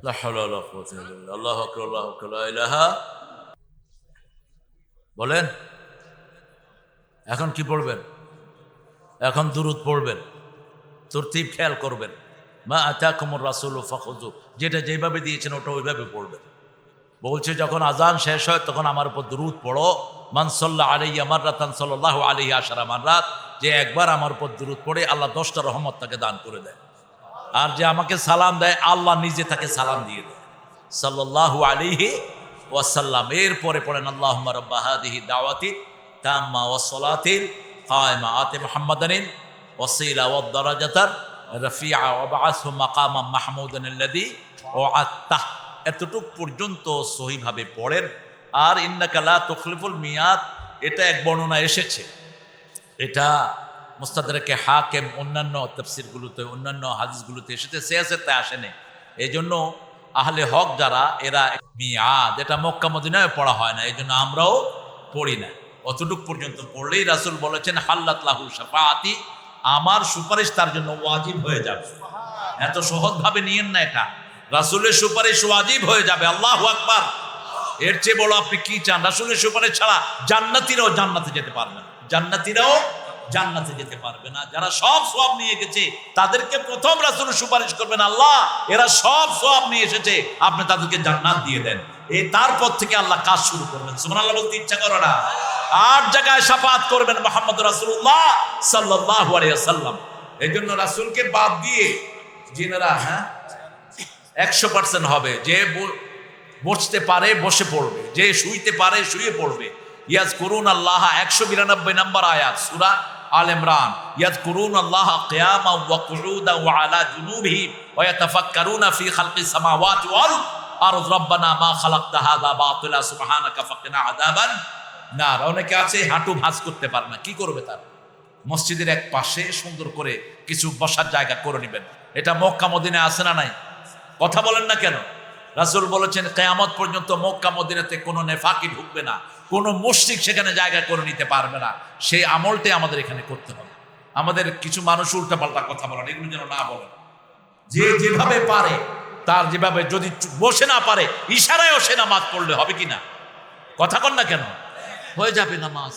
লা হাওলা ওয়ালা কুওয়াতা ইল্লা বিল্লাহ। আল্লাহু আকবার, আল্লাহু আকবার, লা ইলাহা। বলেন এখন কি পড়বেন? এখন দুরূদ পড়বেন, তরতিব খেয়াল করবেন। মা আতাকুমুর রাসূলু ফাখুযু, যেটা যেভাবে দিয়েছেন ওটা ওইভাবে পড়বেন। বলছে যখন আজান শেষ হয় তখন আমার উপর দুরূদ পড়ো। মান সাল্লা আলাইয়া মাররাতান সাল্লাল্লাহু আলাইহি আশারা মাররাত, যে একবার আমার উপর দুরূদ পড়ে আল্লাহ 10টা রহমত তাকে দান করে দেয়। আর যে আমাকে সালাম দেয় আল্লাহ নিজে তাকে সালাম দিয়ে দেয়, সাল্লাল্লাহু আলাইহি ওয়াসাল্লাম। এরপরে পড়েন আল্লাহুম্মা রাব্বা হাদিহি দাওয়াতি তাম্মা ওয়াস সালাতিল কায়মা আতি মুহাম্মাদানিল ওয়াসিলা ওয়াদ দারাজাতার রাফিআ ওয়া বাআসহু মাকামান মাহমুদান আল্লাযী ওয়া'আদতাহ। এতটুক পর্যন্ত সহিভাবে পড়েন। আর ইন্নাকা লা তুখলিফুল মিয়াদ, এটা এক বর্ণনা এসেছে, এটা মুস্তাদরাকে হাকিম অন্যান্য তাফসীরগুলোতে অন্যান্য হাদিসগুলোতে এসেছে, সিয়াসেতে আসেনি। এই জন্য আহলে হক যারা এরা মিয়াদ, এটা মক্কা মদিনায় পড়া হয় না, এই জন্য আমরাও পড়ি না। অতটুক পর্যন্ত পড়লেই রাসূল বলেছেন হাল্লাত লাহু শাফাআতি, আমার সুপারিশ তার জন্য ওয়াজিব হয়ে যাবে। এত সহজভাবে নিয়েন না, এটা রাসূলের সুপারিশ ওয়াজিব হয়ে যাবে। আল্লাহু আকবার। এর চেয়ে বড় আপনি কি চান? রাসূলের সুপারিশ ছাড়া জান্নাতীরাও জান্নাতে যেতে পারবে না, জান্নাতীরাও জান্নাতে যেতে পারবে না। যারা সব সওয়াব নিয়ে গেছে তাদেরকে প্রথম রাসূল সুপারিশ করবেন, আল্লাহ এরা সব সওয়াব নিয়ে এসেছে, আপনি তাদেরকে জান্নাত দিয়ে দেন। এই তারপর থেকে আল্লাহ কাজ শুরু করবেন। সুবহানাল্লাহ বলতে ইচ্ছা করে না? 8 জায়গায় শাফাআত করবেন মুহাম্মদ রাসূলুল্লাহ সাল্লাল্লাহু আলাইহি ওয়াসাল্লাম। এইজন্য রাসূলকে বাদ দিয়ে জিনেরা 100% হবে। যে বসতে পারে বসে পড়বে, যে শুইতে পারে শুয়ে পড়বে। ইয়াজকুরুন আল্লাহ 192 নম্বর আয়াত সূরা আল ইমরান। ইয়াজকুরুন আল্লাহ কিয়ামান ওয়া কুউদান ওয়া আলা জুনুবিহিম ওয়া ইয়াতাফাক্কারুনা ফি খালকিস সামাওয়াতি ওয়াল আরদ রব্বানা মা খালাকতা হাযা বাতিলা সুবহানাকা ফাকিনা আযাবান নার। অনেকে আছে হাঁটু ভাঁজ করতে পারে না, কি করবে? তার মসজিদের এক পাশে সুন্দর করে কিছু বসার জায়গা করে নেবেন। এটা মক্কা মদিনায় আছে না নাই? কথা বলেন না কেন? রাসূল বলেছেন কিয়ামত পর্যন্ত মক্কা মদিনাতে কোনো নেফাকি ঢুকবে না, কোনো মুশরিক সেখানে জায়গা করে নিতে পারবে না। সেই আমলটাই আমাদের এখানে করতে হবে। আমাদের কিছু মানুষ উল্টাপাল্টা কথা বলেন, এগুলো যেন না বলেন। যে যেভাবে পারে তার যেভাবে, যদি বসে না পারে ইশারায়ও সে নামাজ পড়লে হবে কিনা, কথা কন না কেন, হয়ে যাবে নামাজ।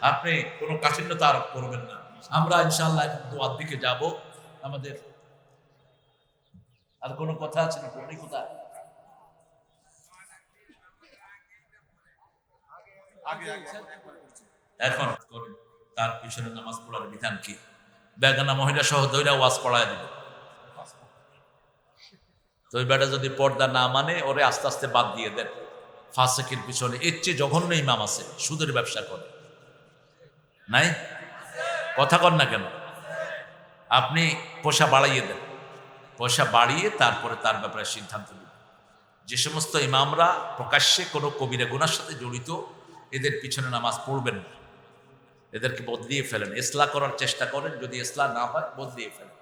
আপনি কোনো কাঠিন্যতা আরোপ করবেন না। আমরা ইনশাআল্লাহ এখন দোয়ার দিকে যাব। আমাদের আর কোনো কথা আছে না? কোন কথা এখন করুন, তার পিছনে নামাজ পড়ার বিধান কি? বেগানা মহিলা সহ দইরা ওয়াজ পড়ায় দিবে। তো ওই বেটা যদি পর্দা না মানে, ওরে আস্তে আস্তে বাদ দিয়ে দেন। ফাসেকের পিছনে এর চেয়ে জঘন্য ইমাম আছে, সুদের ব্যবসা করে, নাই? কথা কন না কেন? আপনি পয়সা বাড়াইয়ে দেন, পয়সা বাড়িয়ে তারপরে তার ব্যাপারে সিদ্ধান্ত নেবেন। যে সমস্ত ইমামরা প্রকাশ্যে কোনো কবিরা গুনার সাথে জড়িত, এদের পিছনে নামাজ পড়বেন না, এদেরকে বদলিয়ে ফেলেন, ইসলাহ করার চেষ্টা করেন। যদি ইসলাহ না হয় বদলিয়ে ফেলেন।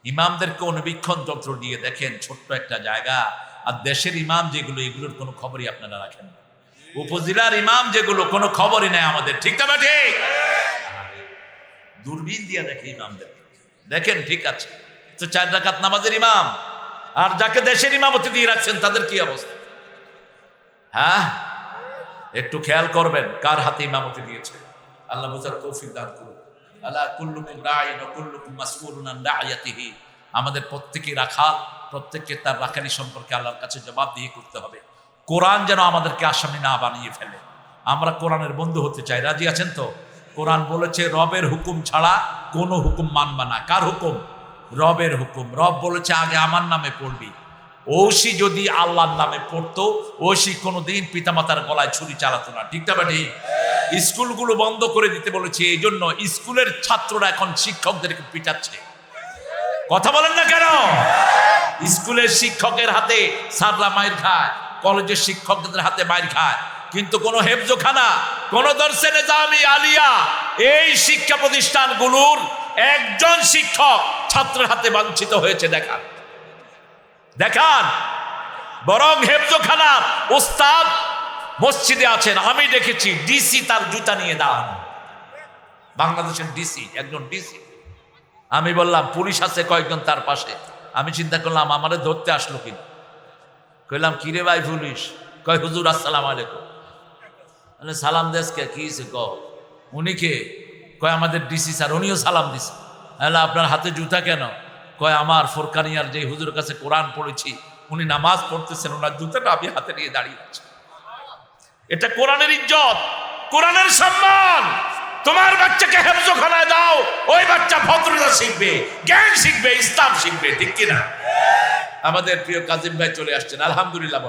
ইমামদেরকে অনুবীক্ষণ যন্ত্র দিয়ে দেখেন, ছোট্ট একটা জায়গা। আর দেশের ইমাম যেগুলো, এগুলোর কোনো খবরই আপনারা রাখেন না। উপজেলার ইমাম যেগুলো, কোনো খবরই নেই আমাদের, ঠিক না ঠিক? দূরবীন দিয়ে দেখে ইমামদের, দেখেন ঠিক আছে, তো 4 রাকাত নামাজের ইমাম। আর যাকে দেশের ইমামতি দিয়ে রাখছেন তাদের কি অবস্থা? হ্যাঁ, একটু খেয়াল করবেন কার হাতে ইমামতি দিয়েছে। আল্লাহ বুঝার তৌফিক দান করুন। আলা কুল্লুকুম রাঈন ওয়া কুল্লুকুম মাসউলুন আন রা'য়াতিহি। আমাদের প্রত্যেকই রাখাল, প্রত্যেককে তার রাখালি সম্পর্কে আল্লাহর কাছে জবাবদিহি করতে হবে। কোরআন যেন আমাদেরকে আসামি না বানিয়ে ফেলে। আমরা কোরআনের বন্ধু হতে চাই, রাজি আছেন তো? কোরআন বলেছে রবের হুকুম ছাড়া কোনো হুকুম মানবা না। কার হুকুম? রবের হুকুম। রব বলেছে আগে আমার নামে পড়বি। ঐশী যদি আল্লাহর নামে পড়তো, ঐশী কোনোদিন পিতামাতার গলায় ছুরি চালাতো না, ঠিক না বেটি? স্কুলগুলো বন্ধ করে দিতে বলেছে, এই জন্য স্কুলের ছাত্ররা এখন শিক্ষকদেরকে পিটাচ্ছে। কথা বলেন না কেন? স্কুলের শিক্ষকের হাতে স্যাররা মাইর খায়, কলেজের শিক্ষকদের হাতে মাইর খায়, কিন্তু কোন হেফজোখানা, কোন দরসে নিজামি আলিয়া, এই শিক্ষা প্রতিষ্ঠানগুলোর একজন শিক্ষক ছাত্রের হাতে বাঞ্ছিত হয়েছে দেখান, দেখান। বরং হেফজোখানার ওস্তাদ মসজিদে আছেন, আমি দেখেছি ডিসি তার জুতা নিয়ে দাঁড়ানো, বাংলাদেশের ডিসি, একজন ডিসি। আমি বললাম পুলিশ আছে কয়েকজন তার পাশে। আমি চিন্তা করলাম আমারে ধরতে আসলো কিনা। কইলাম কিরে ভাই পুলিশ? কয় হুজুর আসসালাম আলাইকুম। সালাম দেশকে কি ক? উনি কে? কয় আমাদের ডিসি স্যার। উনিও সালাম দিছে। আপনার হাতে জুতা কেন? কয় আমার ফোরকানিয়ার যে হুজুর কাছে কোরআন পড়েছি, উনি নামাজ পড়তেছেন, ওনার জুতাটা আমি হাতে নিয়ে দাঁড়িয়ে আছি। এটা কোরআনের ইজ্জত, কোরআনের সম্মান। তোমার বাচ্চাকে হেফজোখানায় দাও, ওই বাচ্চা ভদ্রতা শিখবে, জ্ঞান শিখবে, ইসলাম শিখবে, ঠিক কিনা? আমাদের প্রিয় কাজিম ভাই চলে আসছেন, আলহামদুলিল্লাহ।